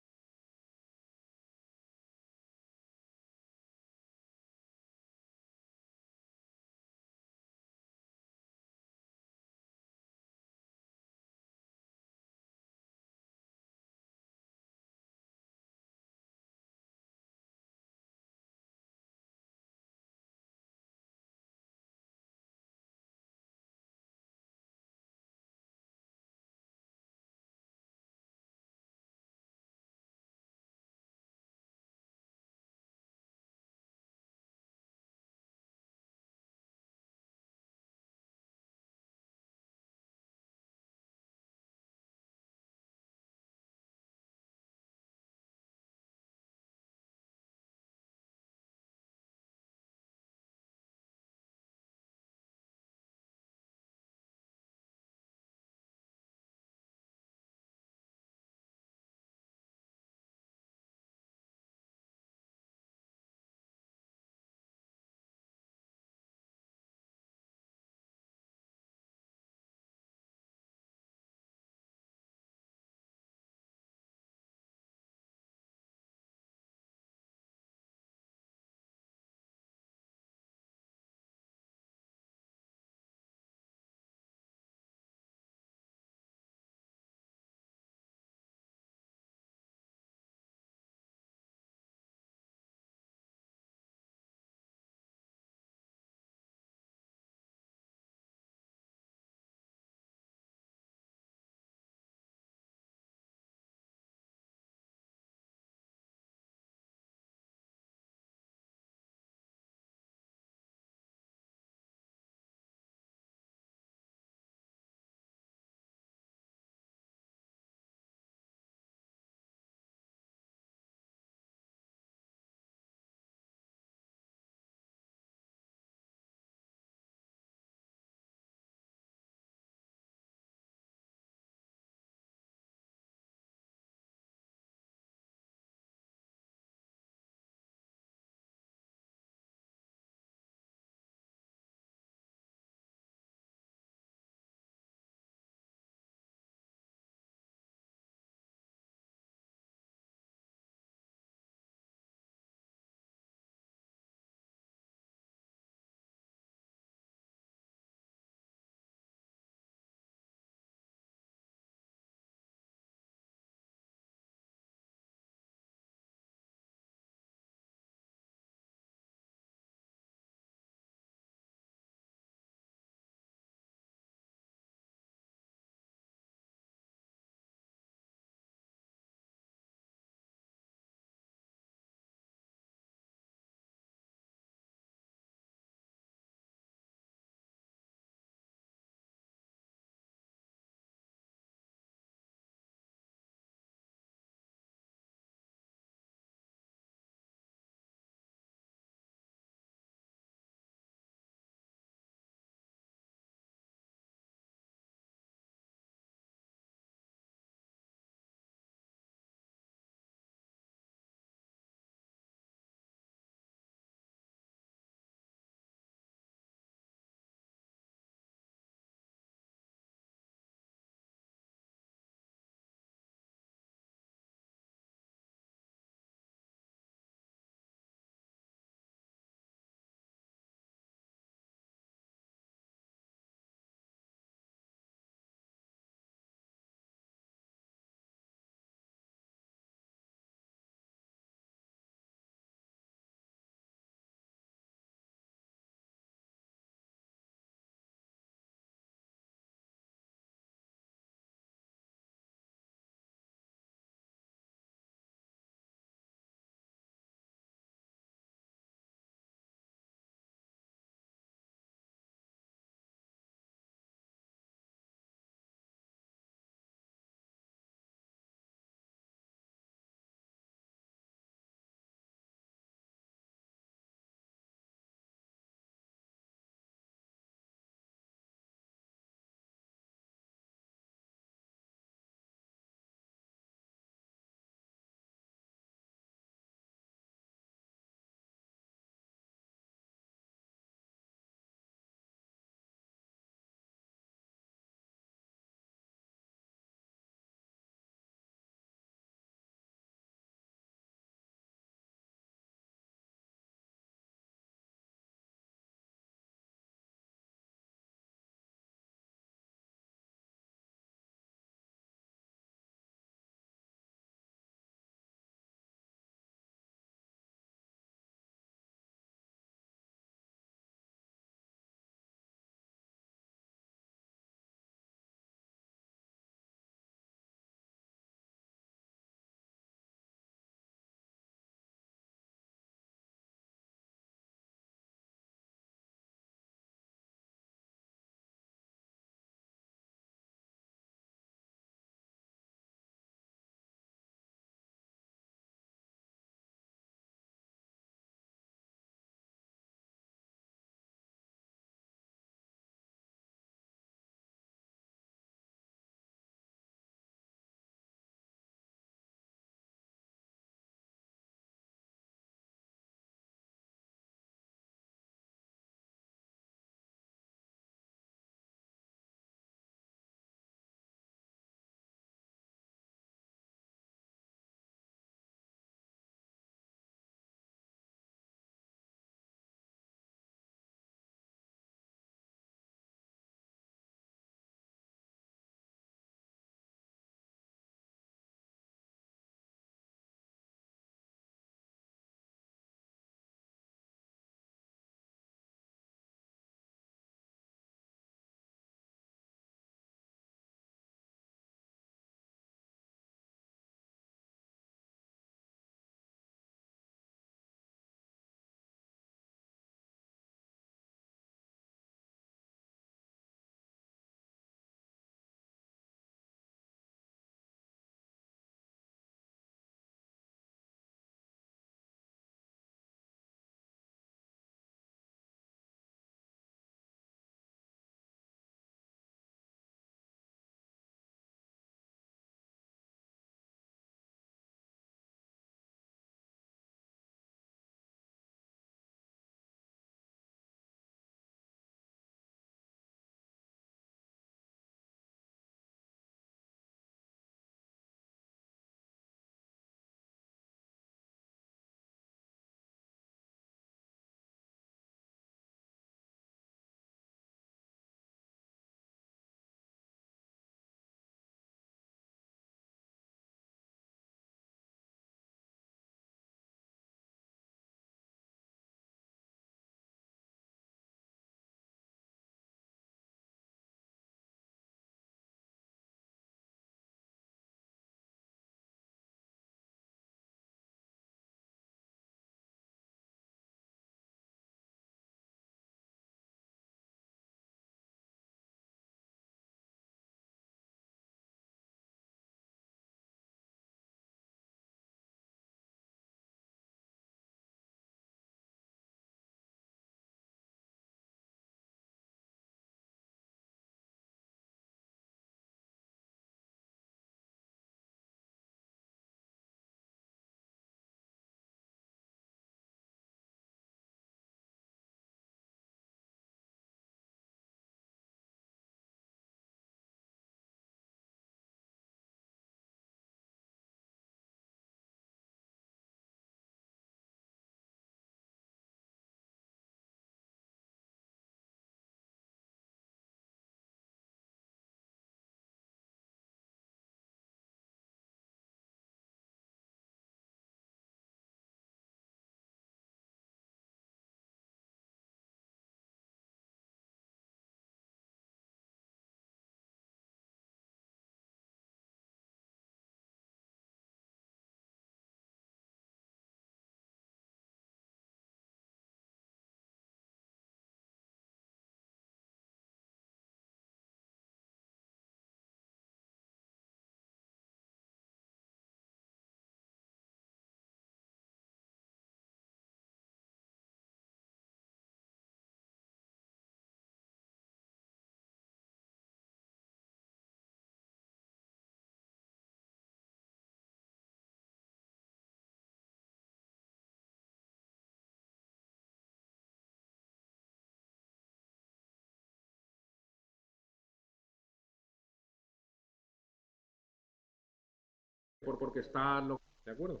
Speaker 3: porque está... ¿De acuerdo?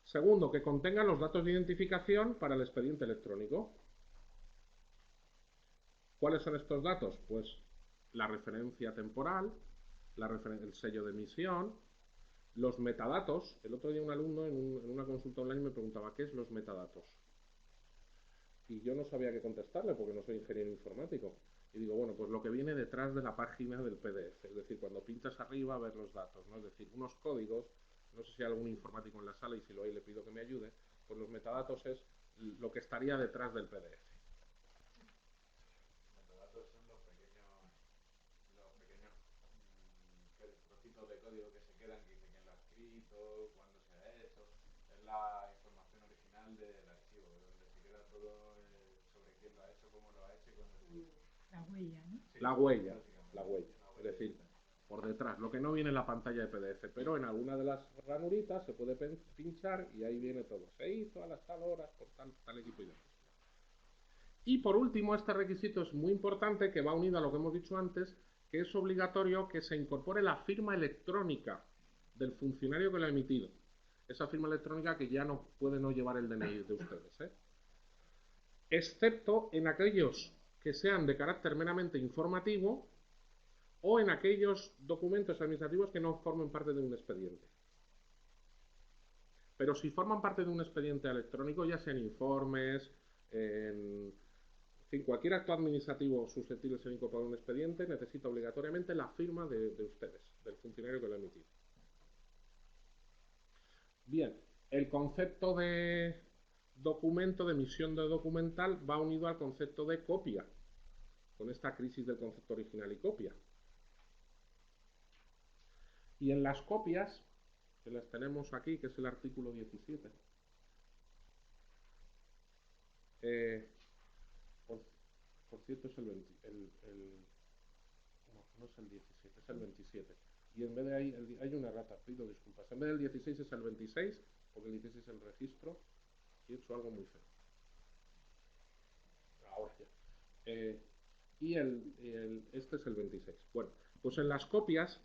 Speaker 3: Segundo, que contenga los datos de identificación para el expediente electrónico. ¿Cuáles son estos datos? Pues la referencia temporal, el sello de emisión, los metadatos. El otro día un alumno en una consulta online me preguntaba, ¿qué es los metadatos? Y yo no sabía qué contestarle porque no soy ingeniero informático. Y digo, bueno, pues lo que viene detrás de la página del PDF, es decir, cuando pinchas arriba ves los datos, ¿no? Es decir, unos códigos, no sé si hay algún informático en la sala y si lo hay le pido que me ayude, pues los metadatos es lo que estaría detrás del PDF.
Speaker 4: Metadatos son los pequeños trocitos de código que se quedan, que dice quién lo ha escrito, cuándo se ha hecho, es la información original del archivo, donde se queda todo sobre quién lo ha hecho, cómo lo ha hecho y cuándo se ha hecho.
Speaker 5: La huella, ¿no?
Speaker 4: Sí,
Speaker 3: la huella. Es decir, por detrás, lo que no viene en la pantalla de PDF, pero en alguna de las ranuritas se puede pinchar y ahí viene todo. Se hizo a las tal horas por tal equipo y demás. Y por último, este requisito es muy importante, que va unido a lo que hemos dicho antes, que es obligatorio que se incorpore la firma electrónica del funcionario que lo ha emitido. Esa firma electrónica que ya no puede no llevar el DNI de ustedes, excepto en aquellos que sean de carácter meramente informativo o en aquellos documentos administrativos que no formen parte de un expediente. Pero si forman parte de un expediente electrónico, ya sean informes, en fin, cualquier acto administrativo susceptible de ser incorporado a un expediente necesita obligatoriamente la firma de ustedes, del funcionario que lo ha emitido. Bien, el concepto de documento, de emisión de documental, va unido al concepto de copia, con esta crisis del concepto original y copia. Y en las copias, que las tenemos aquí, que es el artículo 17, por cierto es el 20, no es el 17, es el 27. Y en vez de ahí, hay una errata, pido disculpas. En vez del 16 es el 26, porque el 16 es el registro, y he hecho algo muy feo. Ahora ya. Y este es el 26. Bueno, pues en las copias,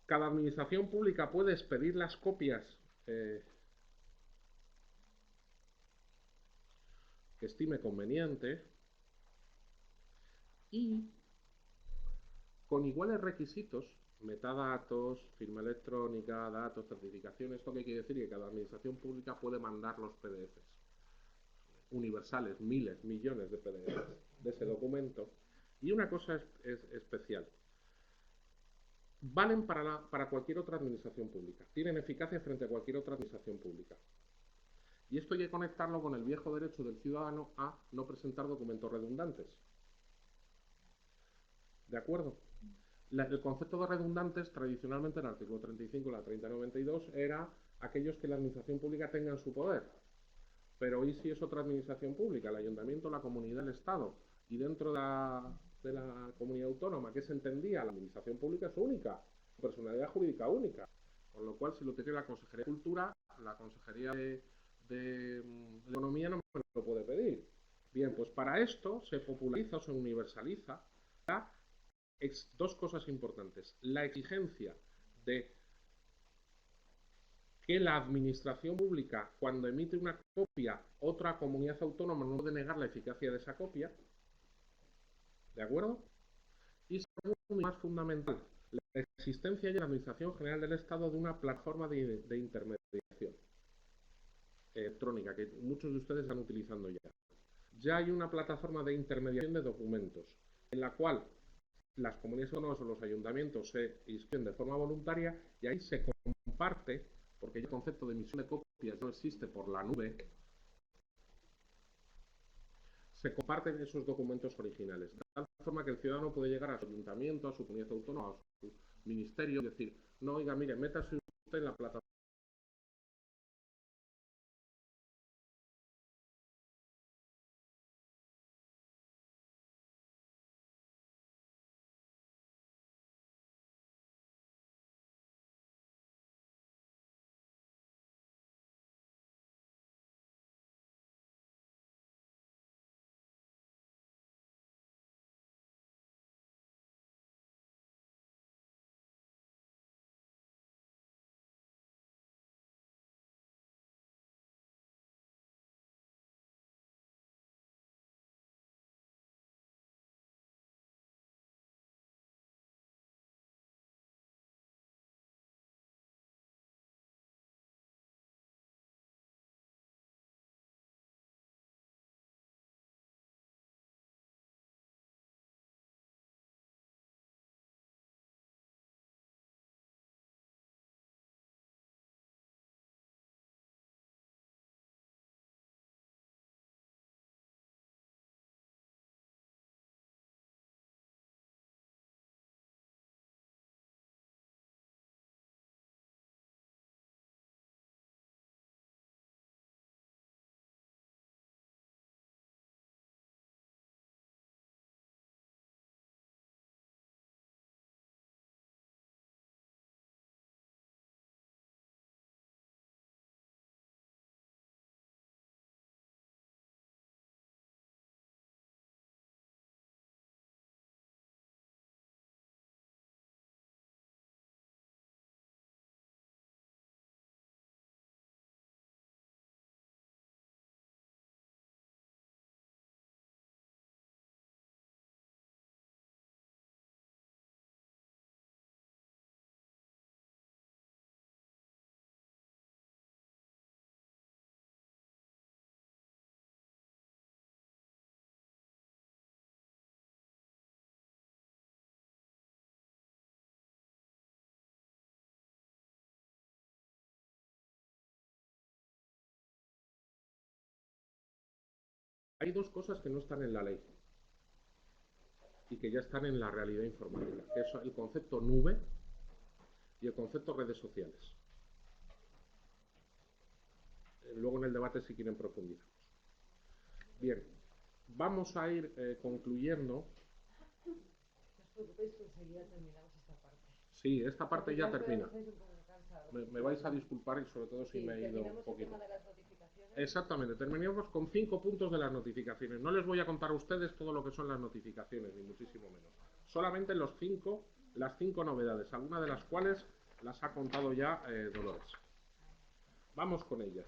Speaker 3: cada administración pública puede expedir las copias que estime conveniente y con iguales requisitos, metadatos, firma electrónica, datos, certificación. ¿Esto qué quiere decir? Que cada administración pública puede mandar los PDFs universales, miles, millones de PDFs de ese documento. Y una cosa es especial. Valen para cualquier otra administración pública. Tienen eficacia frente a cualquier otra administración pública. Y esto hay que conectarlo con el viejo derecho del ciudadano a no presentar documentos redundantes. ¿De acuerdo? El concepto de redundantes, tradicionalmente en el artículo 35 y la 3092, era aquellos que la administración pública tenga en su poder. Pero ¿y si es otra administración pública? El ayuntamiento, la comunidad, el Estado. Y dentro de la comunidad autónoma, ¿qué se entendía? La administración pública es única, personalidad jurídica única. Con lo cual, si lo tiene la Consejería de Cultura, la Consejería de Economía no me lo puede pedir. Bien, pues para esto se populariza o se universaliza dos cosas importantes. La exigencia de que la administración pública, cuando emite una copia, otra comunidad autónoma no puede negar la eficacia de esa copia. ¿De acuerdo? Y segundo, y más fundamental, la existencia ya en la Administración General del Estado de una plataforma de intermediación electrónica que muchos de ustedes están utilizando ya. Ya hay una plataforma de intermediación de documentos en la cual las comunidades autónomas o los ayuntamientos se inscriben de forma voluntaria y ahí se comparte, porque el concepto de emisión de copias no existe por la nube, se comparten esos documentos originales, de tal forma que el ciudadano puede llegar a su ayuntamiento, a su comunidad autónoma, a su ministerio y decir, no, oiga, mire, métase usted en la plataforma Hay dos cosas que no están en la ley y que ya están en la realidad informática, que es el concepto nube y el concepto redes sociales. Luego en el debate, si quieren, profundizamos. Bien, vamos a ir concluyendo.
Speaker 1: No os preocupéis que enseguida terminamos esta parte.
Speaker 3: Sí, esta parte ya termina.
Speaker 1: Estáis un poco cansados.
Speaker 3: Me vais a disculpar y sobre todo si me he ido un
Speaker 1: terminamos el
Speaker 3: poquito.
Speaker 1: tema de las notificaciones.
Speaker 3: Exactamente, terminamos con 5 puntos de las notificaciones. No les voy a contar a ustedes todo lo que son las notificaciones, ni muchísimo menos. Solamente las 5 novedades, algunas de las cuales las ha contado ya Dolores. Vamos con ellas.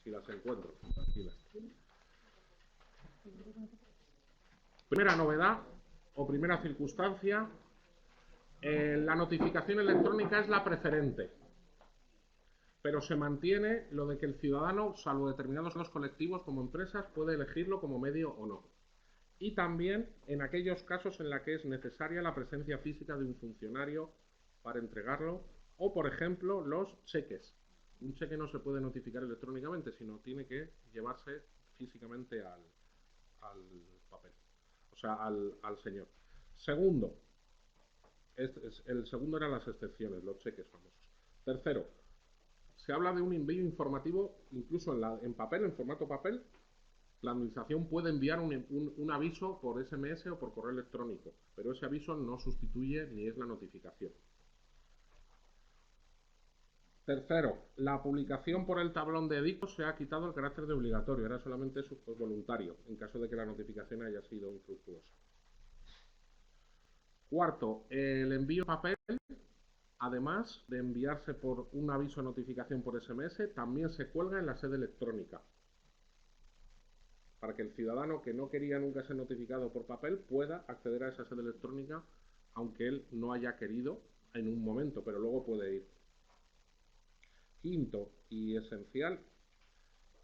Speaker 3: Si las encuentro, tranquilas. Primera novedad o primera circunstancia, la notificación electrónica es la preferente, pero se mantiene lo de que el ciudadano, salvo determinados los colectivos como empresas, puede elegirlo como medio o no. Y también en aquellos casos en los que es necesaria la presencia física de un funcionario para entregarlo, o por ejemplo los cheques. Un cheque no se puede notificar electrónicamente, sino tiene que llevarse físicamente al papel, o sea, al señor. Segundo, el segundo eran las excepciones, los cheques famosos. Tercero, se habla de un envío informativo, incluso en papel, en formato papel. La administración puede enviar un aviso por SMS o por correo electrónico, pero ese aviso no sustituye ni es la notificación. Tercero, la publicación por el tablón de edictos se ha quitado el carácter de obligatorio, ahora solamente es voluntario, en caso de que la notificación haya sido infructuosa. Cuarto, el envío en papel, además de enviarse por un aviso de notificación por SMS, también se cuelga en la sede electrónica, para que el ciudadano que no quería nunca ser notificado por papel pueda acceder a esa sede electrónica, aunque él no haya querido en un momento, pero luego puede ir. Quinto y esencial,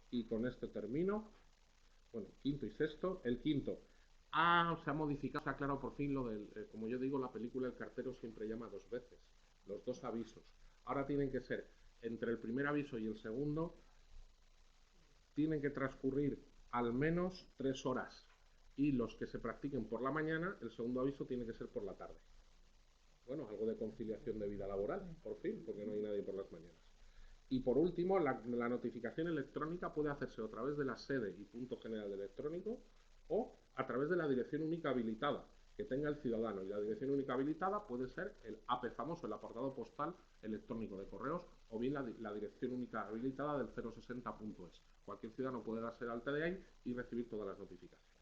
Speaker 3: y con esto termino, bueno, quinto y sexto. El quinto, se ha modificado, se ha aclarado por fin lo del, como yo digo, la película El cartero siempre llama 2 veces, los 2 avisos. Ahora tienen que ser, entre el primer aviso y el segundo, tienen que transcurrir al menos 3 horas. Y los que se practiquen por la mañana, el segundo aviso tiene que ser por la tarde. Bueno, algo de conciliación de vida laboral, por fin, porque no hay nadie por las mañanas. Y por último, la notificación electrónica puede hacerse a través de la sede y punto general de electrónico o a través de la dirección única habilitada que tenga el ciudadano. Y la dirección única habilitada puede ser el AP famoso, el apartado postal electrónico de correos, o bien la dirección única habilitada del 060.es. Cualquier ciudadano puede darse de alta de ahí y recibir todas las notificaciones.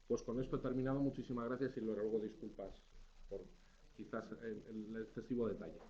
Speaker 3: Pues con esto he terminado. Muchísimas gracias y luego disculpas por quizás el excesivo detalle.